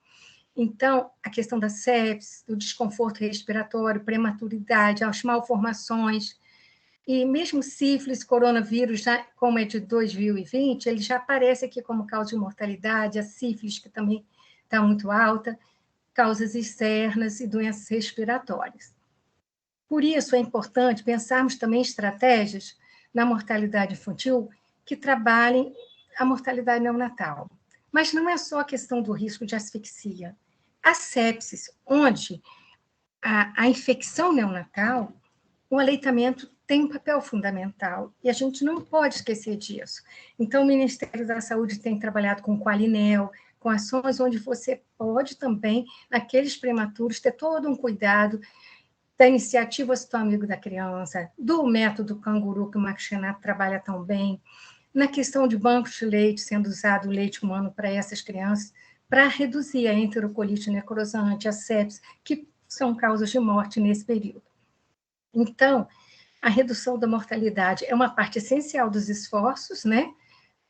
Então, a questão da sepsis, do desconforto respiratório, prematuridade, as malformações, e mesmo sífilis, coronavírus, já, como é de 2020, ele já aparece aqui como causa de mortalidade, a sífilis, que também está muito alta, causas externas e doenças respiratórias. Por isso, é importante pensarmos também estratégias na mortalidade infantil que trabalhem a mortalidade neonatal. Mas não é só a questão do risco de asfixia. A sepsis, onde a infecção neonatal, o aleitamento tem um papel fundamental, e a gente não pode esquecer disso. Então, o Ministério da Saúde tem trabalhado com o Qualinel, com ações onde você pode também, naqueles prematuros, ter todo um cuidado da iniciativa Sou Amigo da Criança, do método canguru, que o Marcos Renato trabalha tão bem, na questão de bancos de leite, sendo usado o leite humano para essas crianças, para reduzir a enterocolite necrosante, a sepsis, que são causas de morte nesse período. Então, a redução da mortalidade é uma parte essencial dos esforços, né?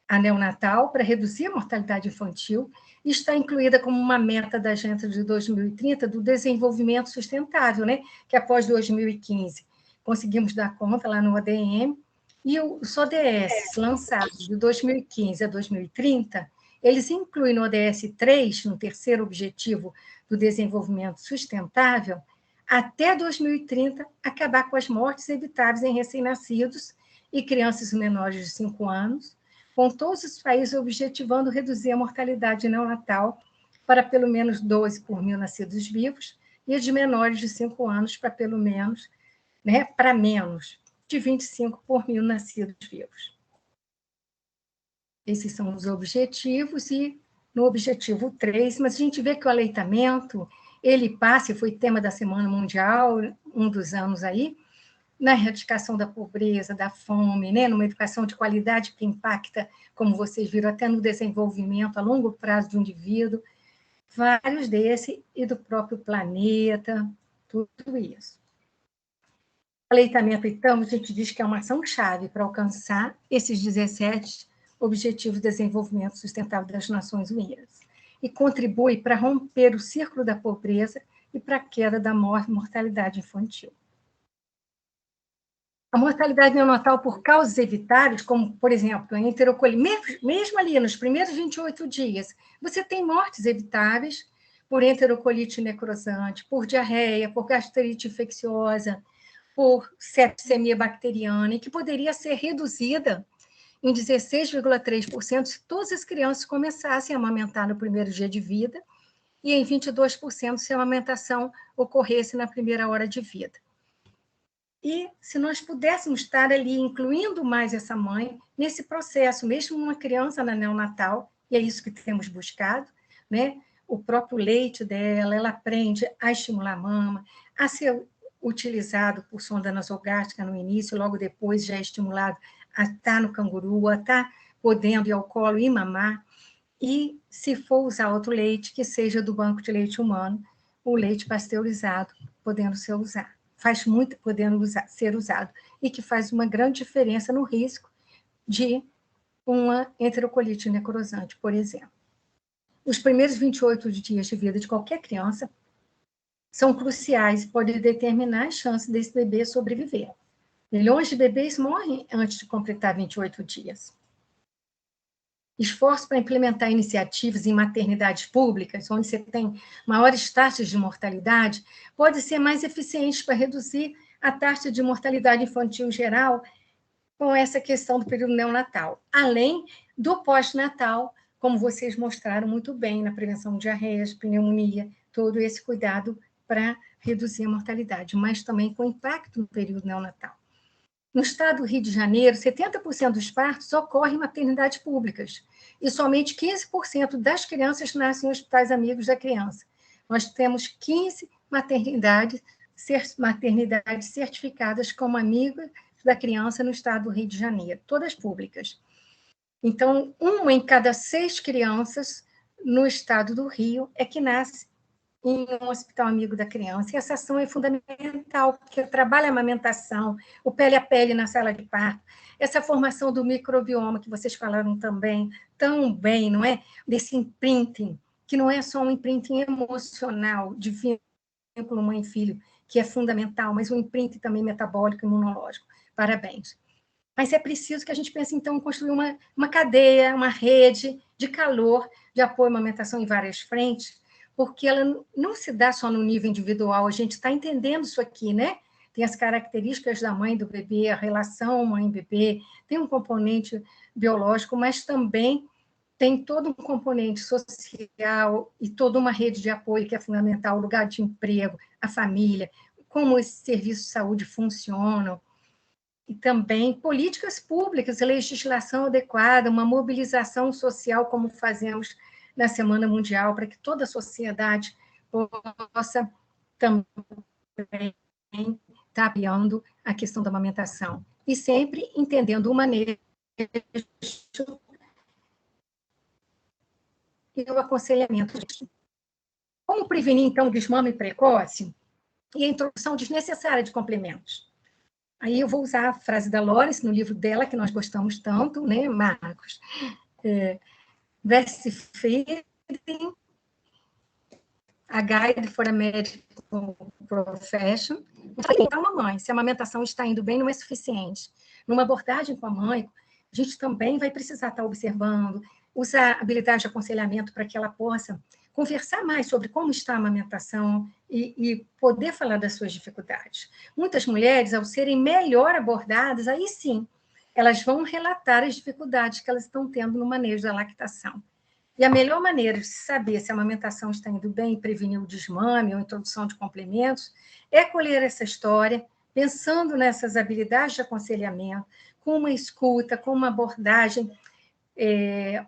A neonatal, para reduzir a mortalidade infantil, e está incluída como uma meta da Agenda de 2030 do desenvolvimento sustentável, né? Que após 2015 conseguimos dar conta lá no ODM, e os ODS lançados de 2015 a 2030, eles incluem no ODS 3, no terceiro objetivo do desenvolvimento sustentável, até 2030, acabar com as mortes evitáveis em recém-nascidos e crianças menores de 5 anos, com todos os países objetivando reduzir a mortalidade neonatal para pelo menos 12 por mil nascidos vivos, e a de menores de 5 anos para pelo menos, né, para menos de 25 por mil nascidos vivos. Esses são os objetivos, e no objetivo 3, mas a gente vê que o aleitamento, ele passa, e foi tema da Semana Mundial, um dos anos aí, na erradicação da pobreza, da fome, né, numa educação de qualidade que impacta, como vocês viram, até no desenvolvimento a longo prazo do indivíduo, vários desses, e do próprio planeta, tudo isso. O aleitamento, então, a gente diz que é uma ação-chave para alcançar esses 17 Objetivos de Desenvolvimento Sustentável das Nações Unidas, e contribui para romper o círculo da pobreza e para a queda da mortalidade infantil. A mortalidade neonatal por causas evitáveis, como, por exemplo, a enterocolite, mesmo ali nos primeiros 28 dias, você tem mortes evitáveis por enterocolite necrosante, por diarreia, por gastrite infecciosa, por septicemia bacteriana, e que poderia ser reduzida em 16,3% se todas as crianças começassem a amamentar no primeiro dia de vida, e em 22% se a amamentação ocorresse na primeira hora de vida. E se nós pudéssemos estar ali, incluindo mais essa mãe, nesse processo, mesmo uma criança na neonatal, e é isso que temos buscado, né? O próprio leite dela, ela aprende a estimular a mama, a ser utilizado por sonda nasogástrica no início, logo depois já é estimulado a estar no canguru, a estar podendo ir ao colo e mamar, e se for usar outro leite, que seja do banco de leite humano, o leite pasteurizado, podendo ser usado. Faz muito podendo ser usado, e que faz uma grande diferença no risco de uma enterocolite necrosante, por exemplo. Os primeiros 28 dias de vida de qualquer criança são cruciais e podem determinar as chances desse bebê sobreviver. Milhões de bebês morrem antes de completar 28 dias. Esforço para implementar iniciativas em maternidades públicas, onde você tem maiores taxas de mortalidade, pode ser mais eficiente para reduzir a taxa de mortalidade infantil geral com essa questão do período neonatal, além do pós-natal, como vocês mostraram muito bem na prevenção de diarreias, pneumonia, todo esse cuidado para reduzir a mortalidade, mas também com impacto no período neonatal. No estado do Rio de Janeiro, 70% dos partos ocorrem em maternidades públicas e somente 15% das crianças nascem em hospitais amigos da criança. Nós temos 15 maternidades certificadas como amigas da criança no estado do Rio de Janeiro, todas públicas. Então, 1 em cada 6 crianças no estado do Rio é que nasce em um hospital amigo da criança. E essa ação é fundamental, porque trabalha a amamentação, o pele a pele na sala de parto, essa formação do microbioma que vocês falaram também, tão bem, não é? Desse imprinting, que não é só um imprinting emocional, de vínculo mãe e filho, que é fundamental, mas um imprinting também metabólico e imunológico. Parabéns. Mas é preciso que a gente pense, então, em construir uma cadeia, uma rede de calor, de apoio à amamentação em várias frentes, porque ela não se dá só no nível individual, a gente está entendendo isso aqui, né? Tem as características da mãe e do bebê, a relação mãe-bebê, tem um componente biológico, mas também tem todo um componente social e toda uma rede de apoio que é fundamental, o lugar de emprego, a família, como esses serviços de saúde funcionam, e também políticas públicas, legislação adequada, uma mobilização social, como fazemos na Semana Mundial, para que toda a sociedade possa também estar apoiando a questão da amamentação. E sempre entendendo o manejo e o aconselhamento. Como prevenir, então, o desmame precoce e a introdução desnecessária de complementos? Aí eu vou usar a frase da Lawrence, no livro dela, que nós gostamos tanto, né, Marcos? Breastfeeding, a Guide for a Medical Profession. Para uma mãe, se a amamentação está indo bem, não é suficiente. Numa abordagem com a mãe, a gente também vai precisar estar observando, usar habilidade de aconselhamento para que ela possa conversar mais sobre como está a amamentação e poder falar das suas dificuldades. Muitas mulheres, ao serem melhor abordadas, aí sim, elas vão relatar as dificuldades que elas estão tendo no manejo da lactação. E a melhor maneira de saber se a amamentação está indo bem e prevenir o desmame ou introdução de complementos é colher essa história, pensando nessas habilidades de aconselhamento, com uma escuta, com uma abordagem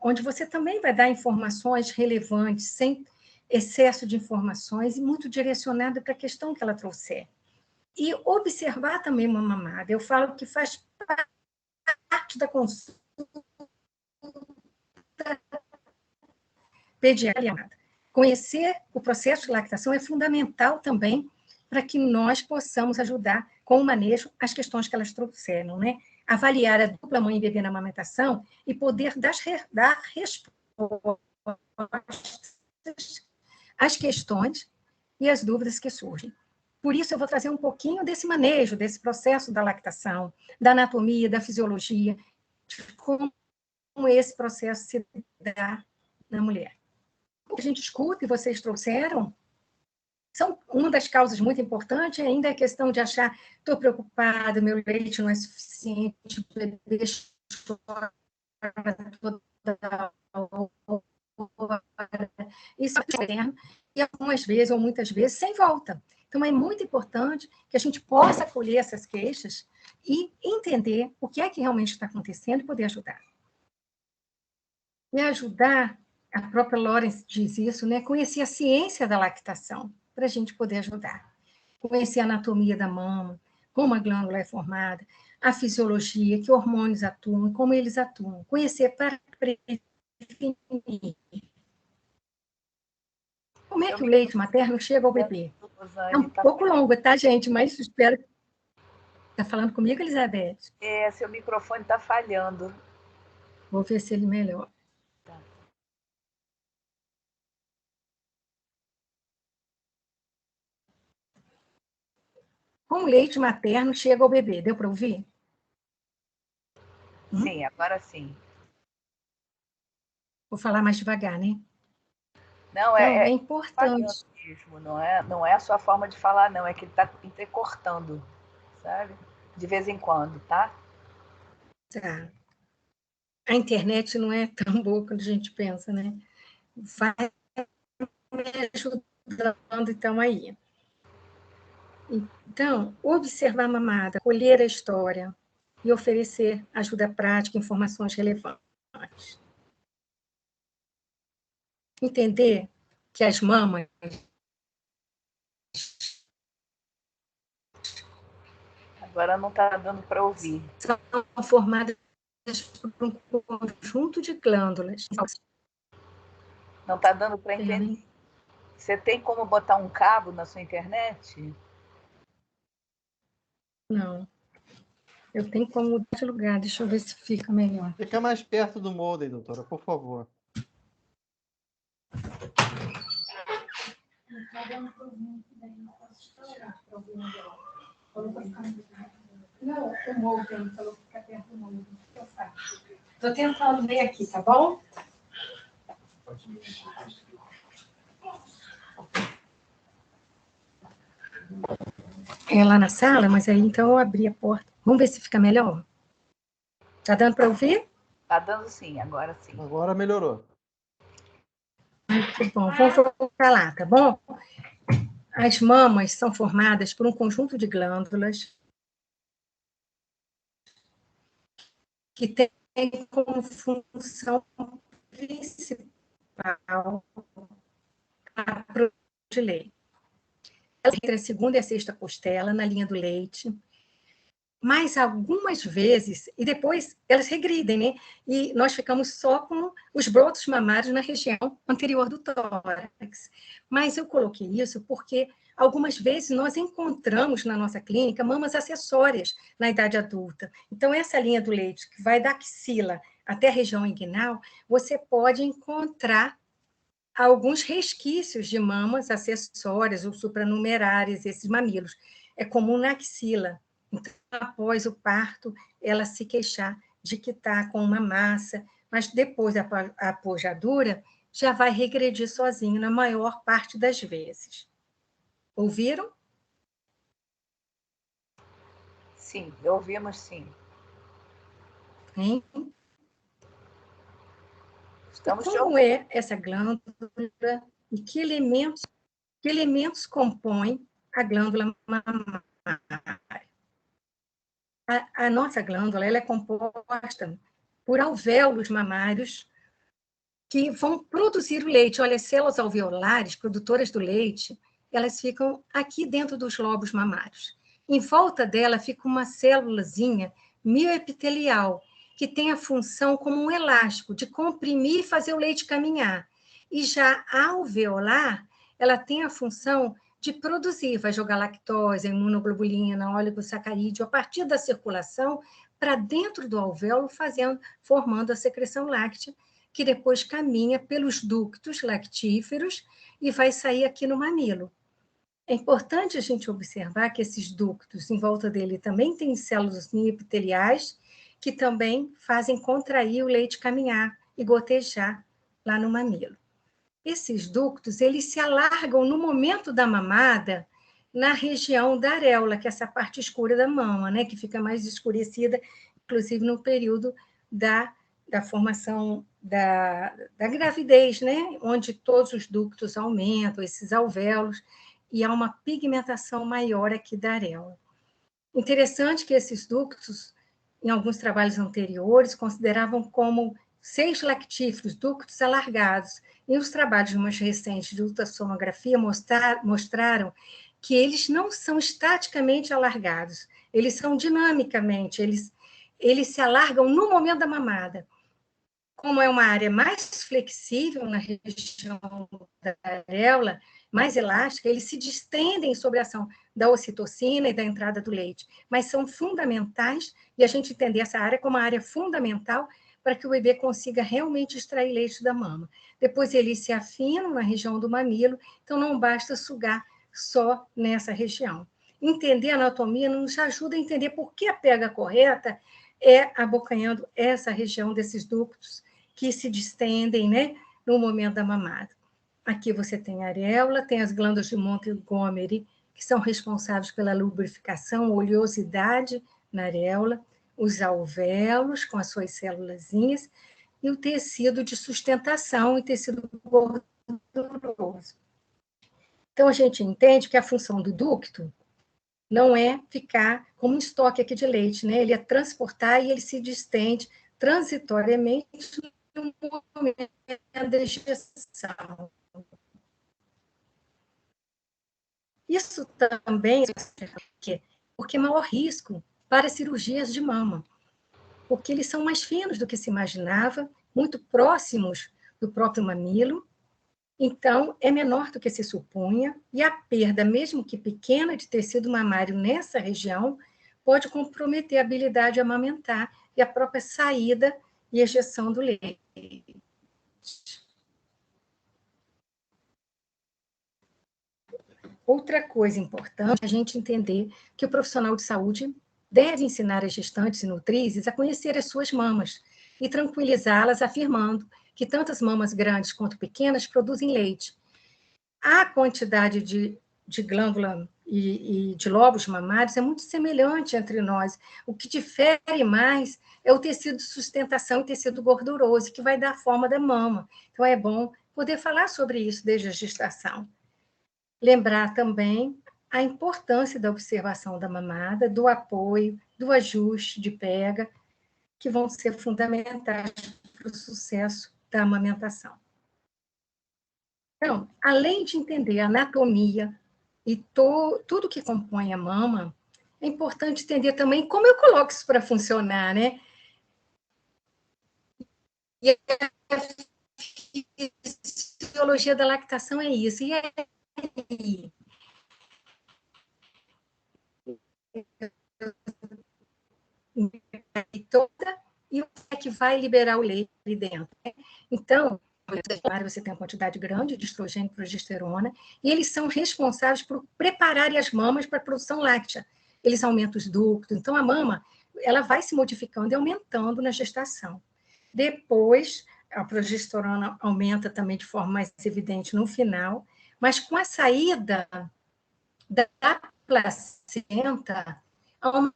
onde você também vai dar informações relevantes, sem excesso de informações e muito direcionada para a questão que ela trouxer. E observar também uma mamada. Eu falo que faz parte da consulta pediátrica. Conhecer o processo de lactação é fundamental também para que nós possamos ajudar com o manejo as questões que elas trouxeram, né? Avaliar a dupla mãe e bebê na amamentação e poder dar respostas às questões e às dúvidas que surgem. Por isso, eu vou trazer um pouquinho desse manejo, desse processo da lactação, da anatomia, da fisiologia, de como esse processo se dá na mulher. O que a gente escuta e vocês trouxeram são uma das causas muito importantes, ainda é a questão de achar, estou preocupada, meu leite não é suficiente, o bebê chora toda hora. Isso é externo, e algumas vezes, ou muitas vezes, sem volta. Então, é muito importante que a gente possa acolher essas queixas e entender o que é que realmente está acontecendo e poder ajudar. E ajudar, a própria Lawrence diz isso, né? Conhecer a ciência da lactação, para a gente poder ajudar. Conhecer a anatomia da mama, como a glândula é formada, a fisiologia, que hormônios atuam, como eles atuam. Conhecer para prevenir. Como é que o leite materno chega ao bebê? É um pouco longo, tá, gente? Mas espero... Está falando comigo, Elizabeth? Seu microfone está falhando. Vou ver se ele melhora. Com o leite materno chega ao bebê. Deu para ouvir? Sim, agora sim. Vou falar mais devagar, né? Não, então, é importante. Mesmo, não é a sua forma de falar, não. É que ele está entrecortando. sabe? De vez em quando, tá? Tá. A internet não é tão boa quanto a gente pensa, né? Vai me ajudando, então, aí. Então, observar a mamada, colher a história e oferecer ajuda prática, informações relevantes. Entender que as mamas Agora não está dando para ouvir. são formadas por um conjunto de glândulas. Não está dando para entender. Você tem como botar um cabo na sua internet? Não. Eu tenho como mudar de lugar. Deixa eu ver se fica melhor. Fica mais perto do modem, doutora, por favor. Não, o modem falou que fica perto do modem. Estou tentando ver aqui, tá bom? É lá na sala, mas aí então eu abri a porta. Vamos ver se fica melhor. Tá dando para ouvir? Tá dando sim, agora sim. Agora melhorou. Muito bom. Vamos voltar lá, tá bom? As mamas são formadas por um conjunto de glândulas que tem como função principal a produção de leite. Entre a segunda e a sexta costela, na linha do leite, mas algumas vezes, e depois elas regridem, né? E nós ficamos só com os brotos mamários na região anterior do tórax. Mas eu coloquei isso porque algumas vezes nós encontramos na nossa clínica mamas acessórias na idade adulta. Então, essa linha do leite, que vai da axila até a região inguinal, você pode encontrar alguns resquícios de mamas acessórias ou supranumerárias, esses mamilos. É comum na axila. Então, após o parto, ela se queixar de que está com uma massa, mas depois da apojadura, já vai regredir sozinho na maior parte das vezes. Ouviram? Sim, ouvimos sim. Hein? Estamos Como é essa glândula e que elementos compõem a glândula mamária? A nossa glândula ela é composta por alvéolos mamários que vão produzir o leite. Olha, as células alveolares, produtoras do leite, elas ficam aqui dentro dos lobos mamários. Em volta dela fica uma célulazinha mioepitelial, que tem a função como um elástico, de comprimir e fazer o leite caminhar. E já a alveolar, ela tem a função de produzir, vai jogar lactose, imunoglobulina, oligosacarídeo, a partir da circulação, para dentro do alvéolo, formando a secreção láctea, que depois caminha pelos ductos lactíferos e vai sair aqui no mamilo. É importante a gente observar que esses ductos, em volta dele, também tem células epiteliais que também fazem contrair o leite caminhar e gotejar lá no mamilo. Esses ductos, eles se alargam no momento da mamada na região da areola, que é essa parte escura da mama, né, que fica mais escurecida, inclusive no período da formação da gravidez, né, onde todos os ductos aumentam, esses alvéolos, e há uma pigmentação maior aqui da areola. Interessante que esses ductos, em alguns trabalhos anteriores, consideravam como 6 lactíferos, ductos alargados. E os trabalhos mais recentes de ultrassonografia mostraram que eles não são estaticamente alargados, eles são dinamicamente, eles se alargam no momento da mamada. Como é uma área mais flexível na região da areola, mais elástica, eles se distendem sob a ação da ocitocina e da entrada do leite, mas são fundamentais, e a gente entender essa área como uma área fundamental para que o bebê consiga realmente extrair leite da mama. Depois eles se afinam na região do mamilo, então não basta sugar só nessa região. Entender a anatomia nos ajuda a entender por que a pega correta é abocanhando essa região desses ductos que se distendem, né, no momento da mamada. Aqui você tem a areola, tem as glândulas de Montgomery que são responsáveis pela lubrificação, oleosidade na areola, os alvéolos com as suas célulazinhas e o tecido de sustentação e tecido gorduroso. Então, a gente entende que a função do ducto não é ficar como um estoque aqui de leite, né? Ele é transportar e ele se distende transitoriamente no momento da gestação. Isso também porque é maior risco para cirurgias de mama, porque eles são mais finos do que se imaginava, muito próximos do próprio mamilo, então é menor do que se supunha, e a perda, mesmo que pequena, de tecido mamário nessa região, pode comprometer a habilidade de amamentar e a própria saída e ejeção do leite. Outra coisa importante é a gente entender que o profissional de saúde deve ensinar as gestantes e nutrizes a conhecer as suas mamas e tranquilizá-las afirmando que tanto as mamas grandes quanto pequenas produzem leite. A quantidade de glândula e de lóbulos mamários é muito semelhante entre nós. O que difere mais é o tecido de sustentação e tecido gorduroso, que vai dar a forma da mama. Então, é bom poder falar sobre isso desde a gestação. Lembrar também a importância da observação da mamada, do apoio, do ajuste de pega, que vão ser fundamentais para o sucesso da amamentação. Então, além de entender a anatomia e tudo que compõe a mama, é importante entender também como eu coloco isso para funcionar, né? E a fisiologia da lactação é isso. E aí? Toda e o que é que vai liberar o leite ali dentro. Então, você tem uma quantidade grande de estrogênio e progesterona, e eles são responsáveis por prepararem as mamas para a produção láctea. Eles aumentam os ductos, então a mama ela vai se modificando e aumentando na gestação. Depois, a progesterona aumenta também de forma mais evidente no final, mas com a saída da placenta, há uma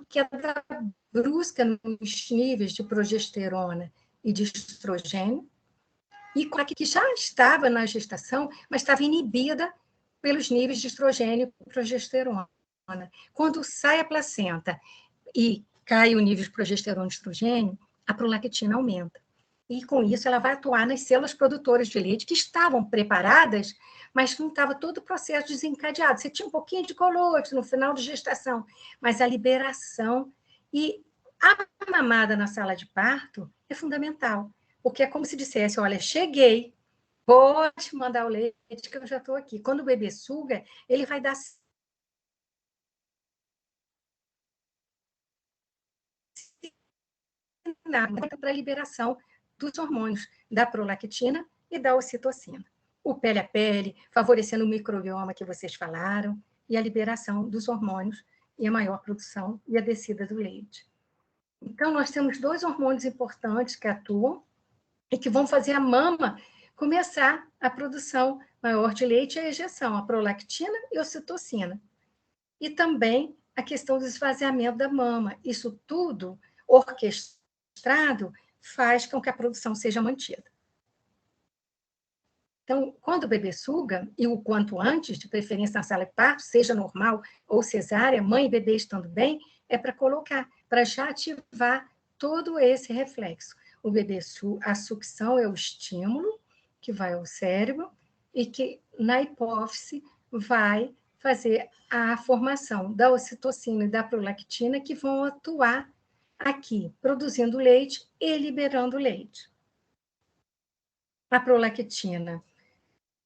queda brusca nos níveis de progesterona e de estrogênio, e que já estava na gestação, mas estava inibida pelos níveis de estrogênio e progesterona. Quando sai a placenta e cai o nível de progesterona e estrogênio, a prolactina aumenta. E, com isso, ela vai atuar nas células produtoras de leite, que estavam preparadas, mas não estava todo o processo desencadeado. Você tinha um pouquinho de colostro no final de gestação, mas a liberação e a mamada na sala de parto é fundamental, porque é como se dissesse, olha, cheguei, pode mandar o leite que eu já estou aqui. Quando o bebê suga, ele vai dar para a liberação dos hormônios da prolactina e da ocitocina. O pele a pele, favorecendo o microbioma que vocês falaram, e a liberação dos hormônios e a maior produção e a descida do leite. Então, nós temos 2 hormônios importantes que atuam e que vão fazer a mama começar a produção maior de leite e a ejeção, a prolactina e a ocitocina. E também a questão do esvaziamento da mama. Isso tudo orquestrado faz com que a produção seja mantida. Então, quando o bebê suga, e o quanto antes, de preferência na sala de parto, seja normal ou cesárea, mãe e bebê estando bem, é para colocar, para já ativar todo esse reflexo. O bebê, a sucção é o estímulo que vai ao cérebro e que, na hipófise, vai fazer a formação da ocitocina e da prolactina, que vão atuar aqui, produzindo leite e liberando leite. A prolactina,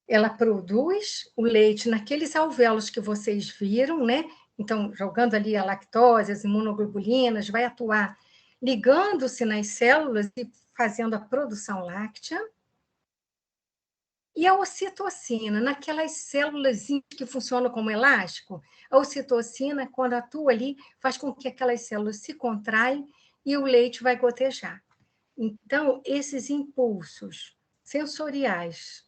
ela produz o leite naqueles alvéolos que vocês viram, né? Então, jogando ali a lactose, as imunoglobulinas, vai atuar ligando-se nas células e fazendo a produção láctea. E a ocitocina, naquelas células que funcionam como elástico, a ocitocina, quando atua ali, faz com que aquelas células se contraem e o leite vai gotejar. Então, esses impulsos sensoriais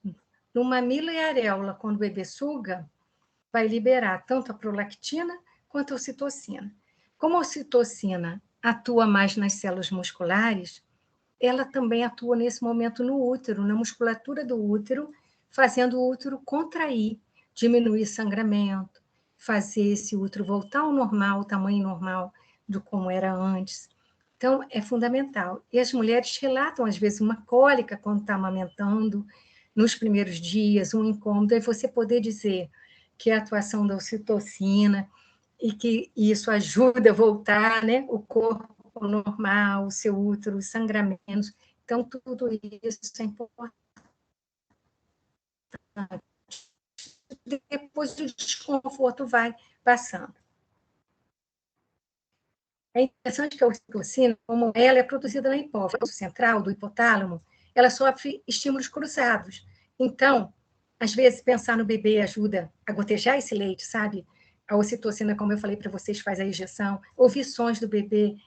no mamilo e areola, quando o bebê suga, vai liberar tanto a prolactina quanto a ocitocina. Como a ocitocina atua mais nas células musculares, ela também atua nesse momento no útero, na musculatura do útero, fazendo o útero contrair, diminuir sangramento, fazer esse útero voltar ao normal, o tamanho normal do como era antes. Então, é fundamental. E as mulheres relatam, às vezes, uma cólica quando está amamentando, nos primeiros dias, um incômodo, e você poder dizer que a atuação da ocitocina e que isso ajuda a voltar, né, o corpo normal, o seu útero, os sangramentos. Então, tudo isso é importante. Depois o desconforto vai passando. É interessante que a ocitocina, como ela é produzida na hipófise central do hipotálamo, ela sofre estímulos cruzados. Então, às vezes, pensar no bebê ajuda a gotejar esse leite, sabe? A ocitocina, como eu falei para vocês, faz a injeção, ouvir sons do bebê.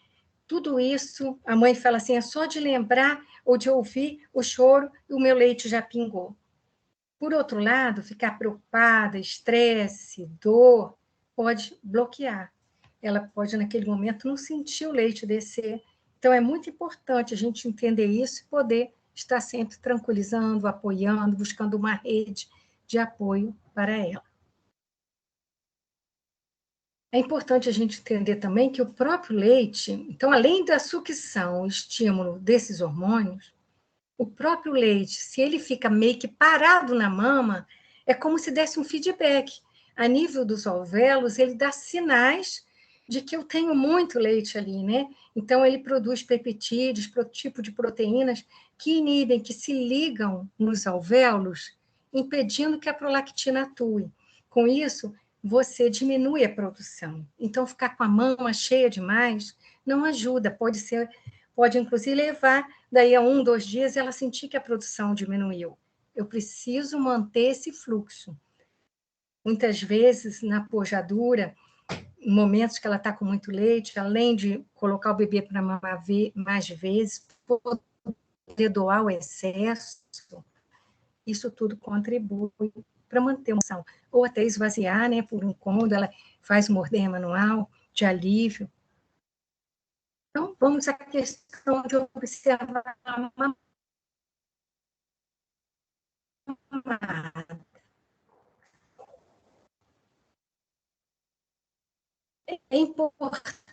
Tudo isso, a mãe fala assim, é só de lembrar ou de ouvir o choro e o meu leite já pingou. Por outro lado, ficar preocupada, estresse, dor, pode bloquear. Ela pode, naquele momento, não sentir o leite descer. Então, é muito importante a gente entender isso e poder estar sempre tranquilizando, apoiando, buscando uma rede de apoio para ela. É importante a gente entender também que o próprio leite, então, além da sucção, o estímulo desses hormônios, o próprio leite, se ele fica meio que parado na mama, é como se desse um feedback. A nível dos alvéolos, ele dá sinais de que eu tenho muito leite ali, né? Então, ele produz peptídeos, tipo de proteínas que inibem, que se ligam nos alvéolos, impedindo que a prolactina atue. Com isso, você diminui a produção. Então, ficar com a mama cheia demais não ajuda, pode inclusive levar, daí a 1, 2 dias, ela sentir que a produção diminuiu. Eu preciso manter esse fluxo. Muitas vezes, na pojadura, em momentos que ela está com muito leite, além de colocar o bebê para mamar mais vezes, poder doar o excesso, isso tudo contribui para manter uma ação. Ou até esvaziar, né, por um cômodo, ela faz uma ordenha manual de alívio. Então, vamos à questão de observar a mamada. É importante,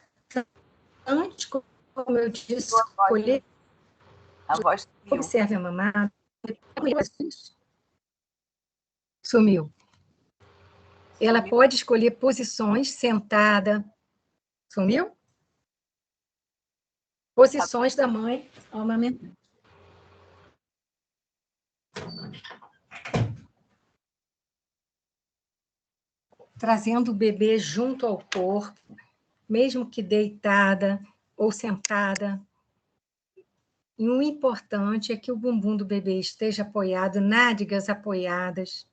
como eu disse, escolher. A voz sumiu. Observe a mamada. Sumiu. Ela pode escolher posições sentada. Sumiu? Posições da mãe ao amamentar. Trazendo o bebê junto ao corpo, mesmo que deitada ou sentada. E o importante é que o bumbum do bebê esteja apoiado, nádegas apoiadas,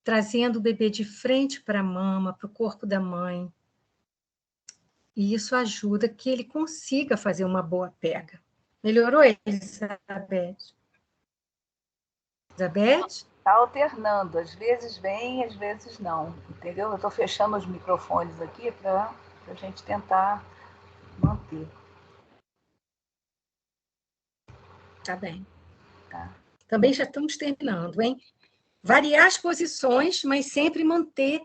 trazendo o bebê de frente para a mama, para o corpo da mãe. E isso ajuda que ele consiga fazer uma boa pega. Melhorou, Elizabeth? Elizabeth? Está alternando, às vezes vem, às vezes não, entendeu? Eu estou fechando os microfones aqui para a gente tentar manter. Tá bem. Tá. Também já estamos terminando, hein? Variar as posições, mas sempre manter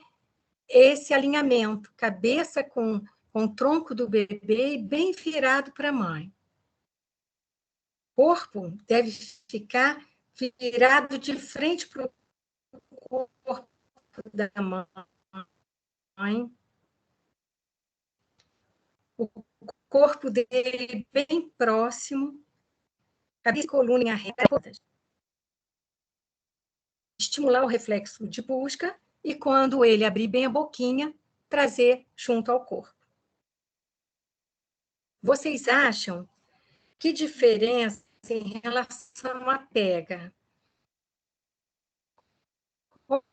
esse alinhamento, cabeça com o tronco do bebê bem virado para a mãe. O corpo deve ficar virado de frente para o corpo da mãe. O corpo dele bem próximo, cabeça e coluna em reta. Estimular o reflexo de busca e, quando ele abrir bem a boquinha, trazer junto ao corpo. Vocês acham que diferença em relação à pega? Qual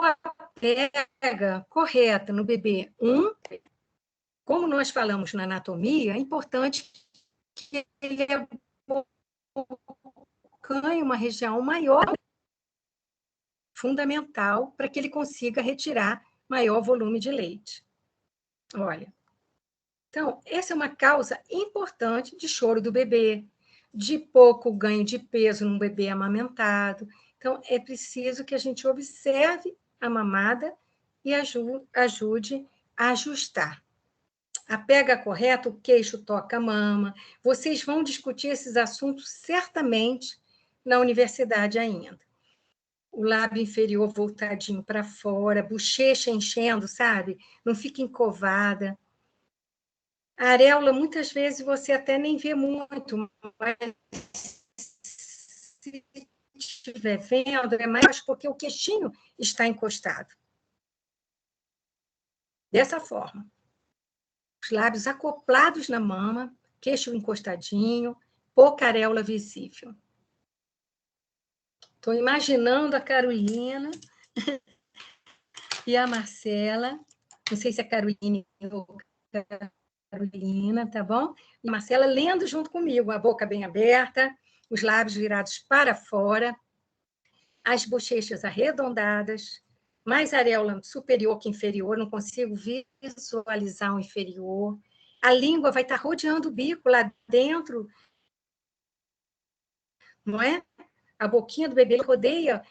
a pega correta no bebê? Como nós falamos na anatomia, é importante que ele abocanhe uma região maior. fundamental para que ele consiga retirar maior volume de leite. Olha, então, essa é uma causa importante de choro do bebê, de pouco ganho de peso num bebê amamentado. Então, é preciso que a gente observe a mamada e ajude a ajustar. A pega correta, o queixo toca a mama. Vocês vão discutir esses assuntos certamente na universidade ainda. O lábio inferior voltadinho para fora, bochecha enchendo, sabe? Não fica encovada. A areola, muitas vezes, você até nem vê muito, mas se estiver vendo, é mais porque o queixinho está encostado. Dessa forma. Os lábios acoplados na mama, queixo encostadinho, pouca areola visível. Estou imaginando a Carolina e a Marcela, não sei se é Carolina ou Carolina, tá bom? E a Marcela lendo junto comigo, a boca bem aberta, os lábios virados para fora, as bochechas arredondadas, mais areola superior que inferior, não consigo visualizar o inferior. A língua vai estar rodeando o bico lá dentro, não é? A boquinha do bebê rodeia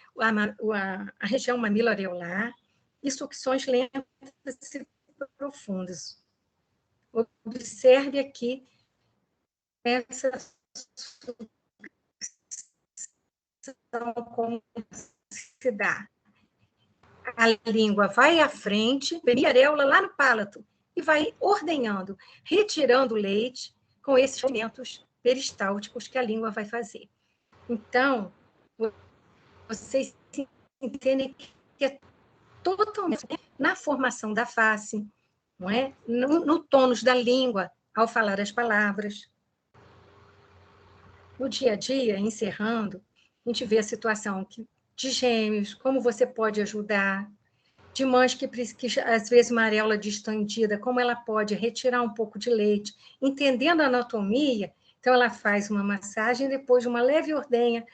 a região mamilo-areolar e sucções lentas e profundas. Observe aqui essa sucção, como se dá. A língua vai à frente, a areola lá no palato, e vai ordenhando, retirando o leite com esses movimentos peristálticos que a língua vai fazer. Então, vocês entendem que é totalmente na formação da face, não é? No tônus da língua, ao falar as palavras. No dia a dia, encerrando, a gente vê a situação de gêmeos, como você pode ajudar, de mães que às vezes uma areola distendida, como ela pode retirar um pouco de leite, entendendo a anatomia, então ela faz uma massagem depois de uma leve ordenha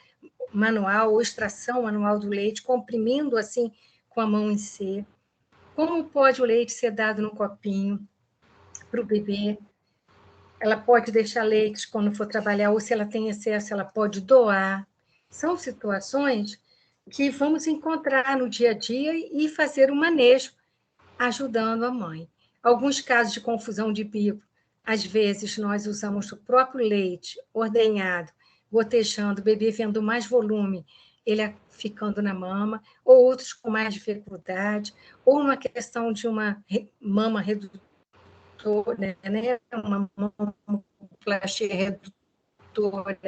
manual ou extração manual do leite, comprimindo assim com a mão em C. Como pode o leite ser dado num copinho para o bebê? Ela pode deixar leite quando for trabalhar, ou se ela tem excesso, ela pode doar. São situações que vamos encontrar no dia a dia e fazer um manejo, ajudando a mãe. Alguns casos de confusão de bico, às vezes nós usamos o próprio leite ordenhado, gotejando, o bebê vendo mais volume, ele ficando na mama, ou outros com mais dificuldade, ou uma questão de uma mama redutora, né? Uma mamoplastia redutora,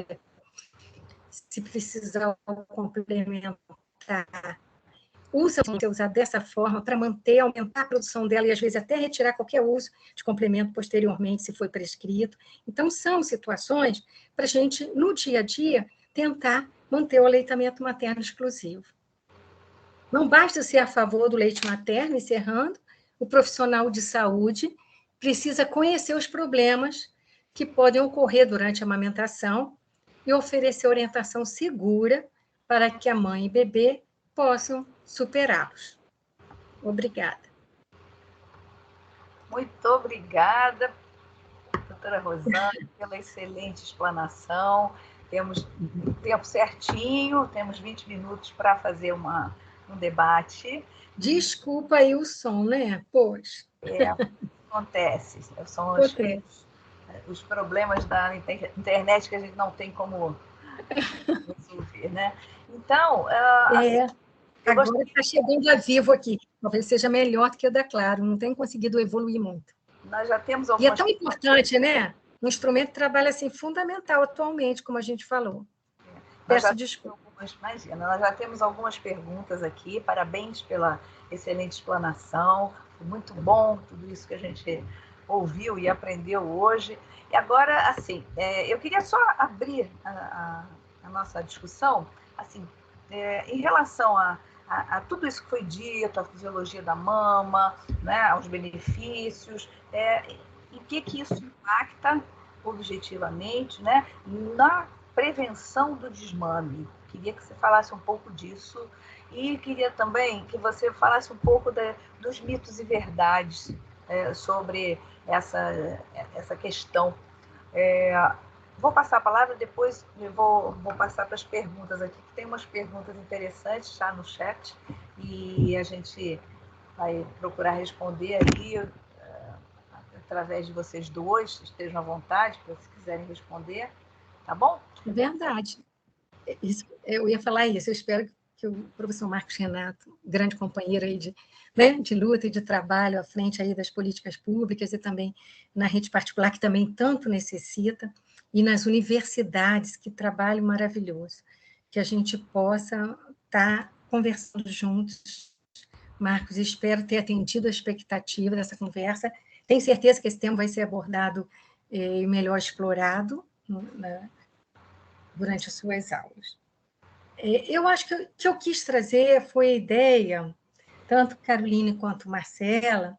se precisar complementar. Usar dessa forma para manter, aumentar a produção dela e, às vezes, até retirar qualquer uso de complemento posteriormente, se foi prescrito. Então, são situações para a gente, no dia a dia, tentar manter o aleitamento materno exclusivo. Não basta ser a favor do leite materno, encerrando, o profissional de saúde precisa conhecer os problemas que podem ocorrer durante a amamentação e oferecer orientação segura para que a mãe e bebê possam superá-los. Obrigada. Muito obrigada, doutora Rosane, pela excelente explanação. Temos o tempo certinho, temos 20 minutos para fazer um debate. Desculpa aí o som, né? Pois. Acontece. São os problemas da internet que a gente não tem como resolver, né? Então, agora está chegando a Vivo aqui. Talvez seja melhor que a da Claro. Não tem conseguido evoluir muito. Nós já temos algumas... E é tão importante, né? Um instrumento que trabalha assim, fundamental atualmente, como a gente falou. Peço desculpa. Imagina, nós já temos algumas perguntas aqui. Parabéns pela excelente explanação. Foi muito bom tudo isso que a gente ouviu e aprendeu hoje. E agora, assim, eu queria só abrir a nossa discussão, assim, em relação a tudo isso que foi dito, a fisiologia da mama, né, aos benefícios, em que isso impacta objetivamente, né, na prevenção do desmame. Queria que você falasse um pouco disso e queria também que você falasse um pouco dos mitos e verdades sobre essa questão. Vou passar a palavra, depois eu vou passar para as perguntas aqui, que tem umas perguntas interessantes já no chat, e a gente vai procurar responder aí através de vocês dois, estejam à vontade, se quiserem responder, tá bom? É verdade. Eu ia falar isso, eu espero que o professor Marcos Renato, grande companheiro aí de luta e de trabalho à frente aí das políticas públicas e também na rede particular, que também tanto necessita, e nas universidades, que trabalho maravilhoso, que a gente possa estar conversando juntos. Marcos, espero ter atendido a expectativa dessa conversa. Tenho certeza que esse tema vai ser abordado e melhor explorado durante as suas aulas. Eu acho que eu quis trazer foi a ideia, tanto Caroline quanto Marcela,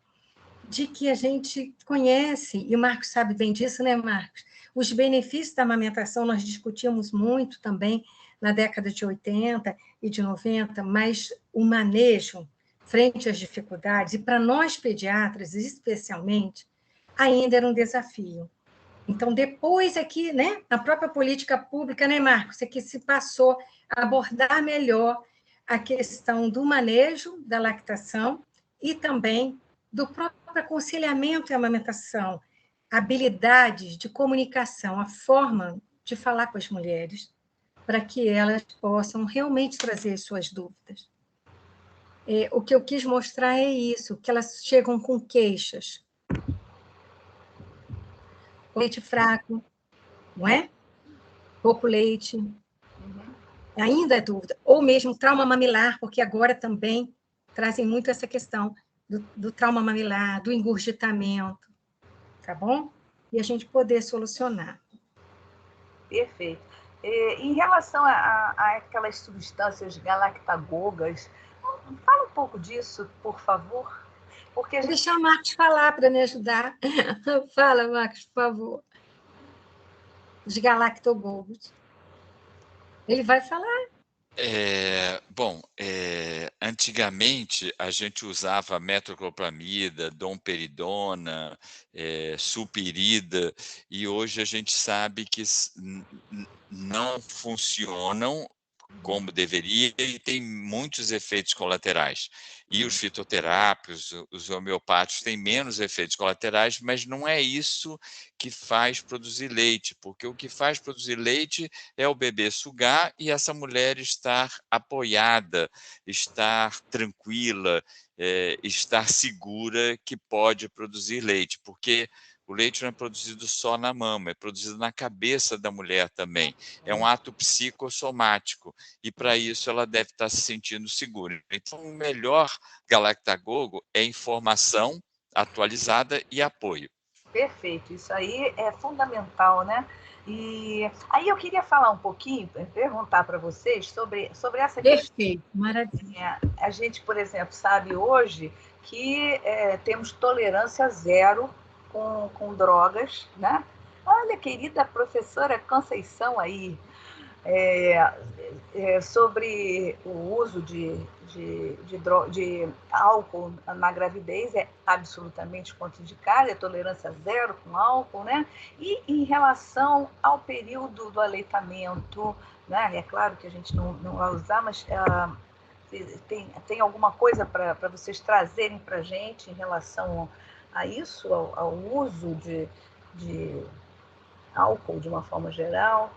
de que a gente conhece, e o Marcos sabe bem disso, né, Marcos? Os benefícios da amamentação nós discutimos muito também na década de 80 e de 90, mas o manejo frente às dificuldades, e para nós pediatras, especialmente, ainda era um desafio. Então, depois aqui, né, na própria política pública, né, Marcos, é que se passou a abordar melhor a questão do manejo da lactação e também do próprio aconselhamento e amamentação, habilidades de comunicação, a forma de falar com as mulheres, para que elas possam realmente trazer suas dúvidas. O que eu quis mostrar é isso, que elas chegam com queixas. Leite fraco, não é? Pouco leite. Ainda é dúvida. Ou mesmo trauma mamilar, porque agora também trazem muito essa questão do trauma mamilar, do engurgitamento, tá bom? E a gente poder solucionar. Perfeito. Em relação a aquelas substâncias galactagogas, fala um pouco disso, por favor. Porque Vou deixar o Marcos falar para me ajudar. Fala, Marcos, por favor. Os galactogogos. Ele vai falar. Bom, antigamente a gente usava metoclopramida, domperidona, sulpirida, e hoje a gente sabe que não funcionam como deveria e tem muitos efeitos colaterais. E os fitoterápicos, os homeopáticos têm menos efeitos colaterais, mas não é isso que faz produzir leite, porque o que faz produzir leite é o bebê sugar e essa mulher estar apoiada, estar tranquila, estar segura que pode produzir leite, porque o leite não é produzido só na mama, é produzido na cabeça da mulher também. É um ato psicossomático e, para isso, ela deve estar se sentindo segura. Então, o melhor galactagogo é informação atualizada e apoio. Perfeito, isso aí é fundamental, né? E aí eu queria falar um pouquinho, perguntar para vocês sobre essa questão. Perfeito, maravilha. A gente, por exemplo, sabe hoje que temos tolerância zero com drogas, né? Olha, querida professora Conceição aí, sobre o uso de álcool na gravidez é absolutamente contraindicado, é tolerância zero com álcool, né? E em relação ao período do aleitamento, né? É claro que a gente não vai usar, mas tem alguma coisa para vocês trazerem para a gente em relação a isso, ao uso de álcool de uma forma geral?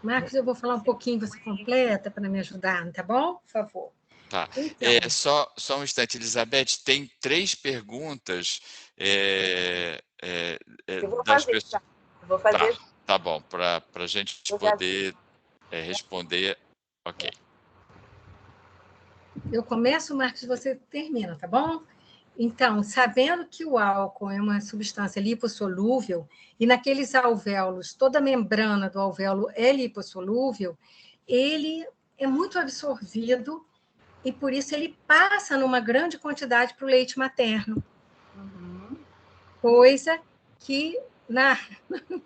Marcos, eu vou falar um pouquinho, você completa para me ajudar, tá bom? Por favor. Tá. Então, só um instante, Elizabeth, tem 3 perguntas. Eu vou das fazer, pessoas. Eu vou fazer. Tá bom, para a gente poder responder. Ok. eu começo, Marcos, você termina, tá bom? Então, sabendo que o álcool é uma substância lipossolúvel, e naqueles alvéolos, toda a membrana do alvéolo é lipossolúvel, ele é muito absorvido e, por isso, ele passa numa grande quantidade para o leite materno. Coisa que na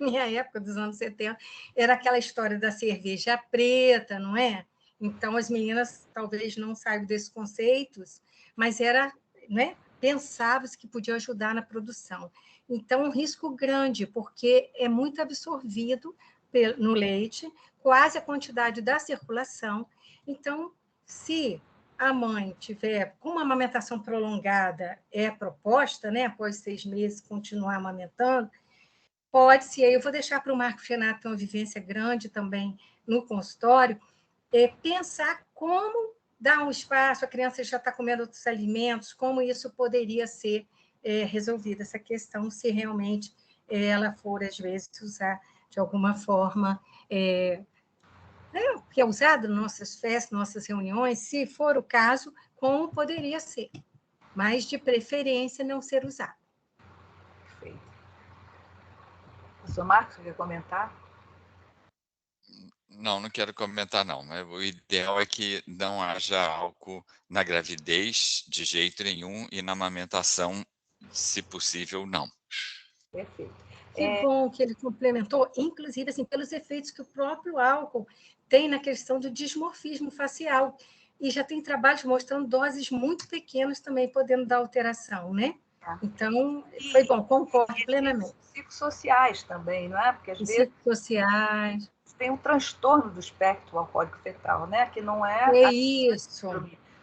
minha época, dos anos 70, era aquela história da cerveja preta, não é? Então, as meninas talvez não saibam desses conceitos, mas era, né, pensava-se que podia ajudar na produção. Então, um risco grande, porque é muito absorvido no leite, quase a quantidade da circulação. Então, se a mãe tiver com uma amamentação prolongada, é proposta, né, após 6 meses, continuar amamentando, pode-se, aí eu vou deixar para o Marcos Renato, ter uma vivência grande também no consultório, pensar como dar um espaço, a criança já está comendo outros alimentos, como isso poderia ser resolvido, essa questão, se realmente ela for, às vezes, usar de alguma forma, que é usado nas nossas festas, nossas reuniões, se for o caso, como poderia ser, mas de preferência não ser usado. Perfeito. Professor Marcos, quer comentar? Não, não quero comentar, não. O ideal é que não haja álcool na gravidez, de jeito nenhum, e na amamentação, se possível, não. Perfeito. Que bom que ele complementou, inclusive, assim, pelos efeitos que o próprio álcool tem na questão do dismorfismo facial. E já tem trabalhos mostrando doses muito pequenas também podendo dar alteração, né? Então, foi bom, concordo plenamente. Psicossociais também, não é? Porque às vezes psicossociais. Tem um transtorno do espectro alcoólico fetal, né? Que não é. É isso.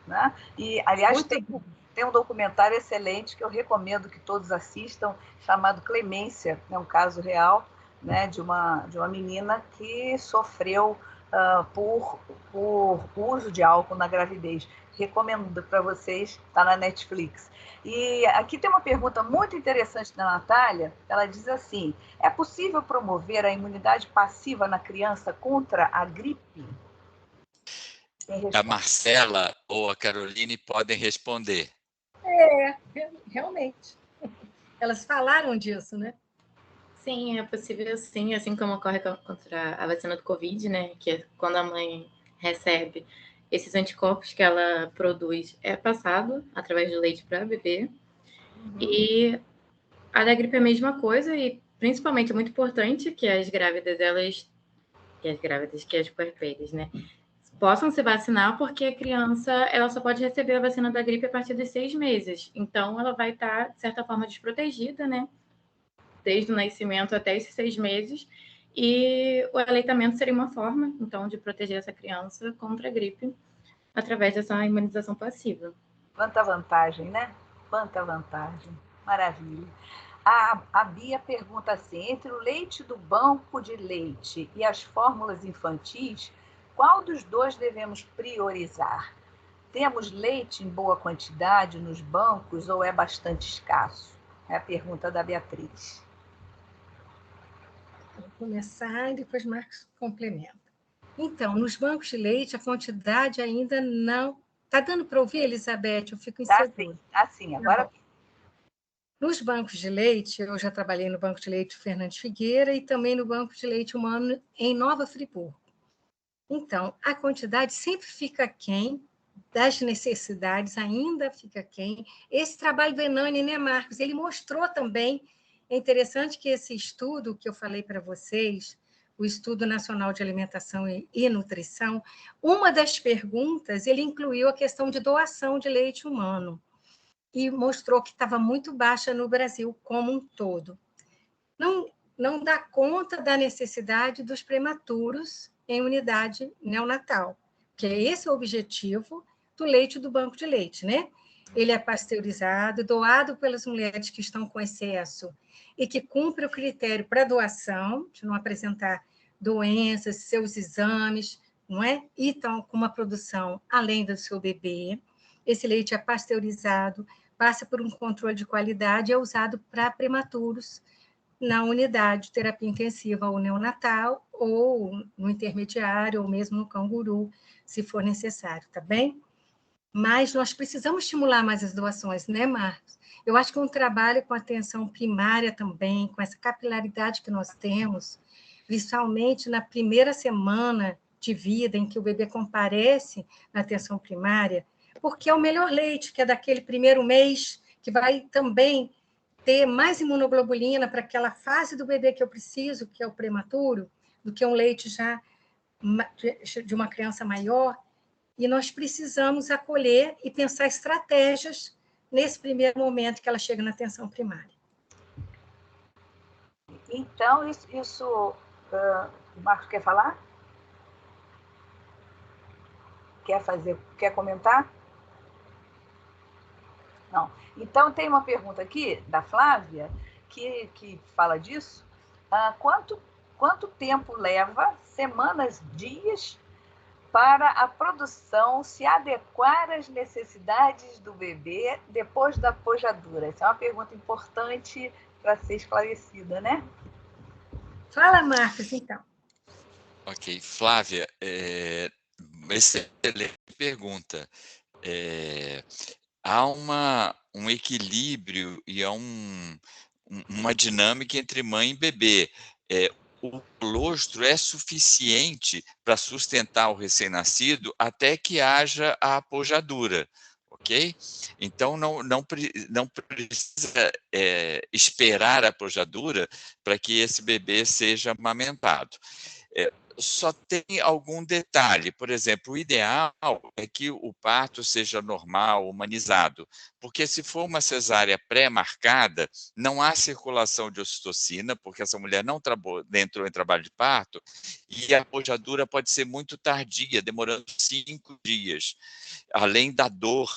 Né? E, aliás, tem um documentário excelente que eu recomendo que todos assistam, chamado Clemência, é um caso real, né, de uma menina que sofreu por uso de álcool na gravidez. Recomendo para vocês, está na Netflix. E aqui tem uma pergunta muito interessante da Natália. Ela diz assim: é possível promover a imunidade passiva na criança contra a gripe? A Marcela ou a Caroline podem responder. Realmente. Elas falaram disso, né? Sim, é possível sim, assim como ocorre contra a vacina do Covid, né? Que é quando a mãe recebe esses anticorpos que ela produz, é passado através do leite para bebê. E a da gripe é a mesma coisa, e principalmente é muito importante que as grávidas, que as puerpeiras, né? Possam se vacinar, porque a criança ela só pode receber a vacina da gripe a partir dos 6 meses. Então, ela vai estar, de certa forma, desprotegida, né? Desde o nascimento até esses 6 meses. E o aleitamento seria uma forma, então, de proteger essa criança contra a gripe através dessa imunização passiva. Quanta vantagem, né? Quanta vantagem. Maravilha. A Bia pergunta assim: entre o leite do banco de leite e as fórmulas infantis, qual dos dois devemos priorizar? Temos leite em boa quantidade nos bancos ou é bastante escasso? É a pergunta da Beatriz. Vou começar e depois Marcos complementa. Então, nos bancos de leite, a quantidade ainda não... Está dando para ouvir, Elizabeth? Eu fico insegura. Assim, agora... Nos bancos de leite, eu já trabalhei no Banco de Leite Fernandes Figueira e também no Banco de Leite Humano em Nova Friburgo. Então, a quantidade sempre fica aquém das necessidades, ainda fica aquém. Esse trabalho do Hernani, né, Marcos? Ele mostrou também, é interessante que esse estudo que eu falei para vocês, o Estudo Nacional de Alimentação e Nutrição, uma das perguntas, ele incluiu a questão de doação de leite humano e mostrou que estava muito baixa no Brasil como um todo. Não dá conta da necessidade dos prematuros em unidade neonatal, que é esse o objetivo do leite do banco de leite, né? Ele é pasteurizado, doado pelas mulheres que estão com excesso e que cumpre o critério para doação, de não apresentar doenças, seus exames, não é? E estão com uma produção além do seu bebê. Esse leite é pasteurizado, passa por um controle de qualidade e é usado para prematuros na unidade de terapia intensiva ou neonatal, ou no intermediário, ou mesmo no canguru, se for necessário, tá bem? Mas nós precisamos estimular mais as doações, né, Marcos? Eu acho que um trabalho com atenção primária também, com essa capilaridade que nós temos, visualmente na primeira semana de vida em que o bebê comparece na atenção primária, porque é o melhor leite, que é daquele primeiro mês, que vai também ter mais imunoglobulina para aquela fase do bebê que eu preciso, que é o prematuro, do que um leite já de uma criança maior. E nós precisamos acolher e pensar estratégias nesse primeiro momento que ela chega na atenção primária. Então, o Marcos quer falar? Quer comentar? Não. Então, tem uma pergunta aqui da Flávia, que fala disso. Quanto tempo leva, semanas, dias, para a produção se adequar às necessidades do bebê depois da pojadura? Essa é uma pergunta importante para ser esclarecida, né? Fala, Marcos, então. Ok, Flávia, excelente pergunta. Há um equilíbrio e há uma dinâmica entre mãe e bebê. O colostro é suficiente para sustentar o recém-nascido até que haja a pojadura, ok? Então, não precisa esperar a pojadura para que esse bebê seja amamentado. Só tem algum detalhe, por exemplo, o ideal é que o parto seja normal, humanizado, porque se for uma cesárea pré-marcada, não há circulação de ocitocina, porque essa mulher não entrou em trabalho de parto, e a pojadura pode ser muito tardia, demorando 5 dias, além da dor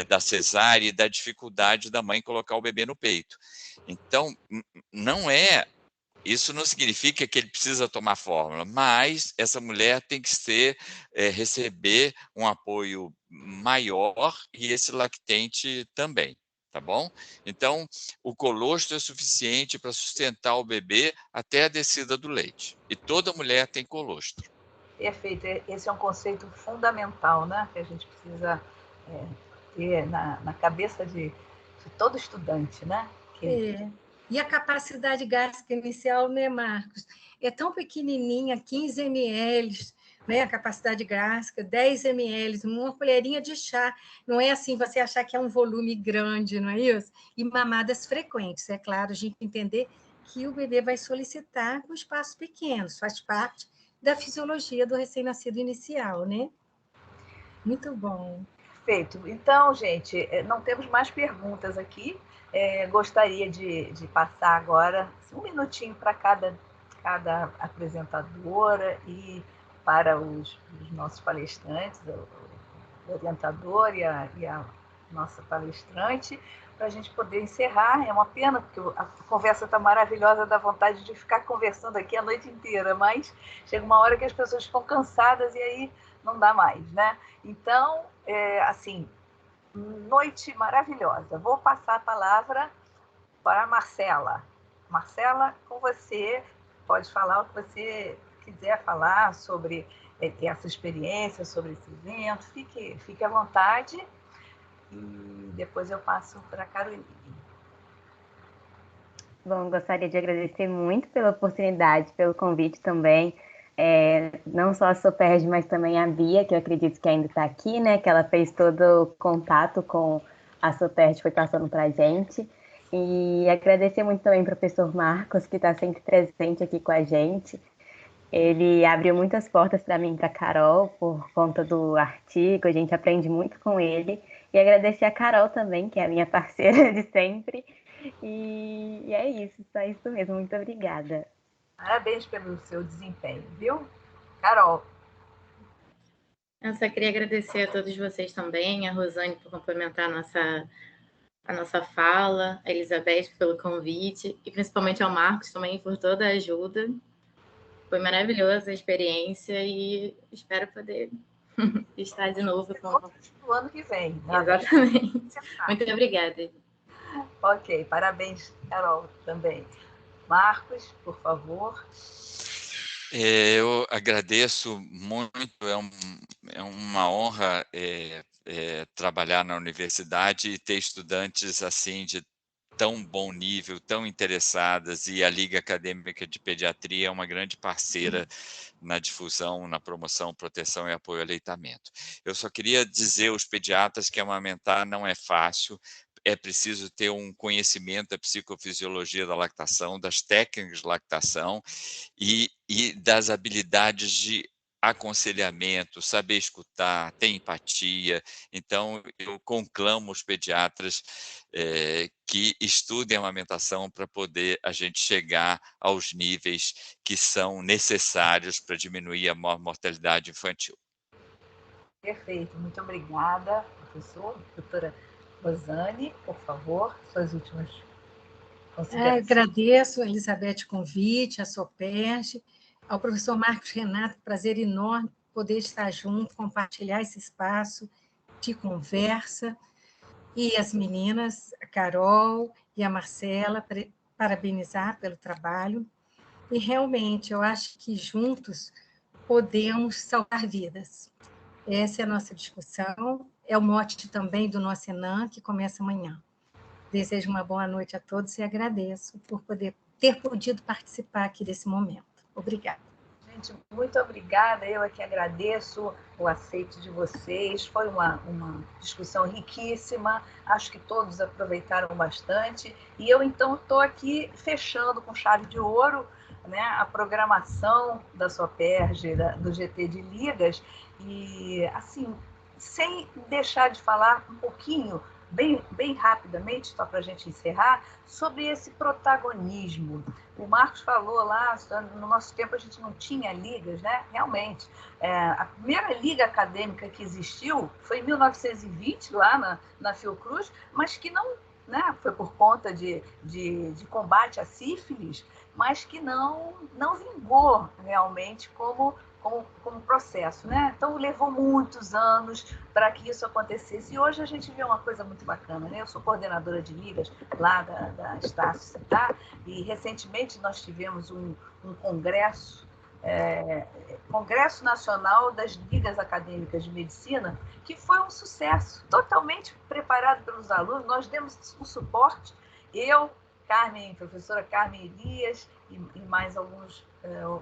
da cesárea e da dificuldade da mãe colocar o bebê no peito. Então, isso não significa que ele precisa tomar fórmula, mas essa mulher tem que receber um apoio maior e esse lactente também, tá bom? Então, o colostro é suficiente para sustentar o bebê até a descida do leite. E toda mulher tem colostro. Perfeito. Esse é um conceito fundamental, né? Que a gente precisa ter na cabeça de todo estudante, né? E a capacidade gástrica inicial, né, Marcos? É tão pequenininha, 15 ml, né, a capacidade gástrica, 10 ml, uma colherinha de chá. Não é assim você achar que é um volume grande, não é isso? E mamadas frequentes, é claro, a gente entender que o bebê vai solicitar com espaços pequenos, faz parte da fisiologia do recém-nascido inicial, né? Muito bom. Perfeito. Então, gente, não temos mais perguntas aqui. Gostaria de passar agora um minutinho para cada apresentadora e para os nossos palestrantes, o orientador e a nossa palestrante, para a gente poder encerrar. É uma pena, porque a conversa está maravilhosa, dá vontade de ficar conversando aqui a noite inteira, mas chega uma hora que as pessoas ficam cansadas e aí não dá mais, né? Então, assim, noite maravilhosa. Vou passar a palavra para a Marcela. Marcela, com você, pode falar o que você quiser falar sobre essa experiência, sobre esse evento. Fique à vontade e depois eu passo para a Caroline. Bom, gostaria de agradecer muito pela oportunidade, pelo convite também. Não só a Soperj, mas também a Bia, que eu acredito que ainda está aqui, né? Que ela fez todo o contato com a Soperj, foi passando para a gente. E agradecer muito também ao professor Marcos, que está sempre presente aqui com a gente. Ele abriu muitas portas para mim e para a Carol, por conta do artigo, a gente aprende muito com ele. E agradecer a Carol também, que é a minha parceira de sempre. E é isso, só isso mesmo. Muito obrigada. Parabéns pelo seu desempenho, viu? Carol. Eu só queria agradecer a todos vocês também, a Rosane por complementar a nossa fala, a Elizabeth pelo convite, e principalmente ao Marcos também por toda a ajuda. Foi maravilhosa a experiência e espero poder estar de novo no ano que vem. Né? Exatamente. Muito obrigada. Ok, parabéns, Carol, também. Marcos, por favor. Eu agradeço muito, é uma honra trabalhar na universidade e ter estudantes assim de tão bom nível, tão interessadas, e a Liga Acadêmica de Pediatria é uma grande parceira na difusão, na promoção, proteção e apoio ao aleitamento. Eu só queria dizer aos pediatras que amamentar não é fácil, é preciso ter um conhecimento da psicofisiologia da lactação, das técnicas de lactação e das habilidades de aconselhamento, saber escutar, ter empatia. Então, eu conclamo os pediatras que estudem a amamentação para poder a gente chegar aos níveis que são necessários para diminuir a mortalidade infantil. Perfeito, muito obrigada, professor. Doutora Rosane, por favor, suas últimas considerações. Agradeço, Elizabeth, o convite, a SOPERJ, ao professor Marcos Renato, prazer enorme poder estar junto, compartilhar esse espaço de conversa, e as meninas, a Carol e a Marcela, parabenizar pelo trabalho, e realmente eu acho que juntos podemos salvar vidas. Essa é a nossa discussão, é o mote também do nosso ENAM, que começa amanhã. Desejo uma boa noite a todos e agradeço por ter podido participar aqui desse momento. Obrigada. Gente, muito obrigada. Eu aqui agradeço o aceite de vocês. Foi uma discussão riquíssima. Acho que todos aproveitaram bastante. E eu, então, estou aqui fechando com chave de ouro, né, a programação da SOPERJ, do GT de Ligas. E, assim, sem deixar de falar um pouquinho, bem rapidamente, só para a gente encerrar, sobre esse protagonismo. O Marcos falou lá, no nosso tempo a gente não tinha ligas, né? Realmente. A primeira liga acadêmica que existiu foi em 1920, lá na Fiocruz, mas que não, né, foi por conta de combate à sífilis, mas que não vingou realmente como processo, né? Então, levou muitos anos para que isso acontecesse. E hoje a gente vê uma coisa muito bacana, né? Eu sou coordenadora de ligas lá da Estácio, tá? E recentemente nós tivemos um congresso, Congresso Nacional das Ligas Acadêmicas de Medicina, que foi um sucesso, totalmente preparado pelos alunos. Nós demos o suporte, eu, professora Carmen Elias e mais alguns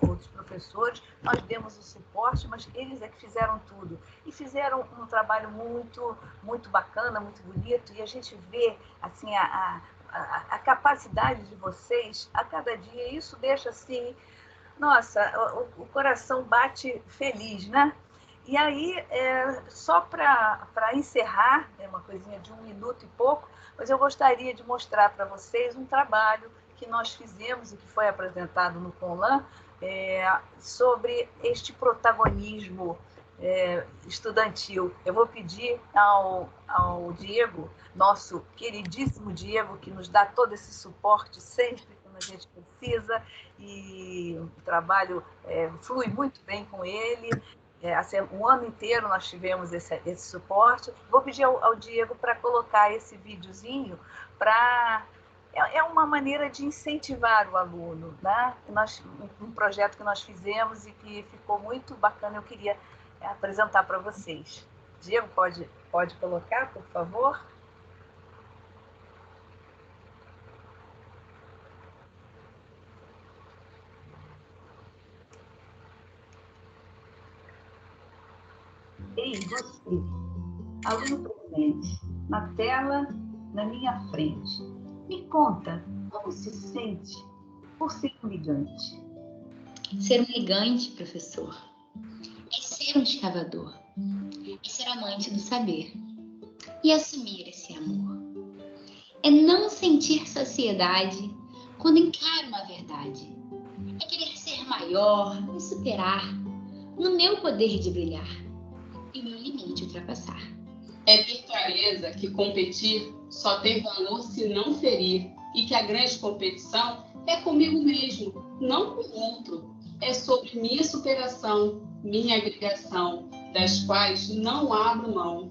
outros professores, nós demos o suporte, mas eles é que fizeram tudo. E fizeram um trabalho muito, muito bacana, muito bonito, e a gente vê assim, a capacidade de vocês a cada dia, e isso deixa assim, nossa, o coração bate feliz, né? E aí, só para encerrar, é uma coisinha de 1 minuto e pouco, mas eu gostaria de mostrar para vocês um trabalho que nós fizemos e que foi apresentado no Conlan, sobre este protagonismo estudantil. Eu vou pedir ao Diego, nosso queridíssimo Diego, que nos dá todo esse suporte sempre quando a gente precisa, e o trabalho flui muito bem com ele. Assim, um ano inteiro nós tivemos esse suporte. Vou pedir ao Diego para colocar esse videozinho para... É uma maneira de incentivar o aluno, né? Um projeto que nós fizemos e que ficou muito bacana, eu queria apresentar para vocês. Diego, pode colocar, por favor? Ei, você, aluno presente, na tela, na minha frente, me conta como se sente por ser um ligante. Ser um ligante, professor, é ser um escavador, é ser amante do saber e assumir esse amor. É não sentir saciedade quando encara uma verdade. É querer ser maior, me superar, no meu poder de brilhar e meu limite ultrapassar. É ter clareza que competir só tem valor se não ferir e que a grande competição é comigo mesmo, não com o outro. É sobre minha superação, minha agregação, das quais não abro mão.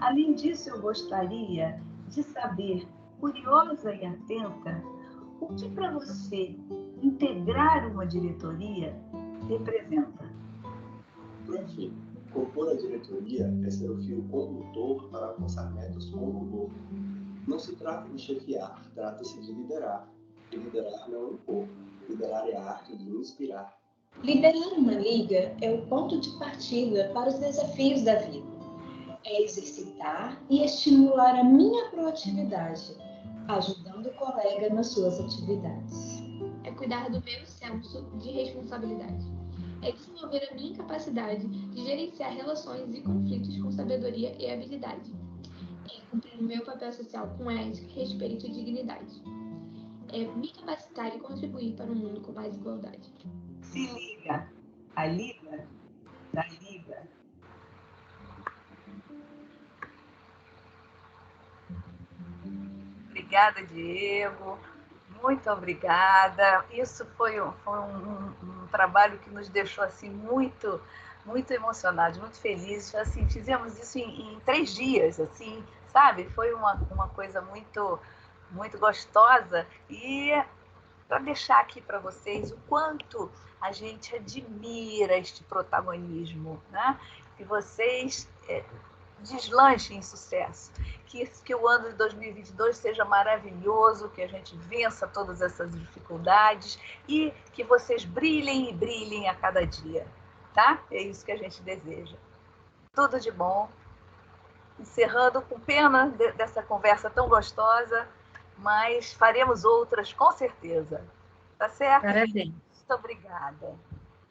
Além disso, eu gostaria de saber, curiosa e atenta, o que para você integrar uma diretoria representa? Prof, compor a diretoria é ser o fio condutor para alcançar metas com valor. Não se trata de chefiar, trata-se de liderar. E liderar não é impor, liderar é a arte de inspirar. Liderar uma liga é o ponto de partida para os desafios da vida. É exercitar e estimular a minha proatividade, ajudando o colega nas suas atividades. É cuidar do meu senso de responsabilidade. É desenvolver a minha capacidade de gerenciar relações e conflitos com sabedoria e habilidade. É cumprir o meu papel social com ética, respeito e dignidade. É me capacitar e contribuir para um mundo com mais igualdade. Se liga, a liga da liga. Obrigada, Diego. Muito obrigada. Isso foi um trabalho que nos deixou assim muito emocionados, muito felizes. Assim, fizemos isso em 3 dias, assim, sabe? Foi uma coisa muito gostosa. E para deixar aqui para vocês o quanto a gente admira este protagonismo, né? Que vocês deslanchem em sucesso, que o ano de 2022 seja maravilhoso, que a gente vença todas essas dificuldades e que vocês brilhem e brilhem a cada dia, tá? É isso que a gente deseja. Tudo de bom. Encerrando com pena dessa conversa tão gostosa, mas faremos outras com certeza. Tá certo? Parabéns. Muito obrigada.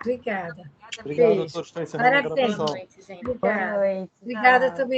Obrigada. Obrigado, doutor. Estou encerrando a gravação. Boa noite, gente. Boa noite. Obrigada também.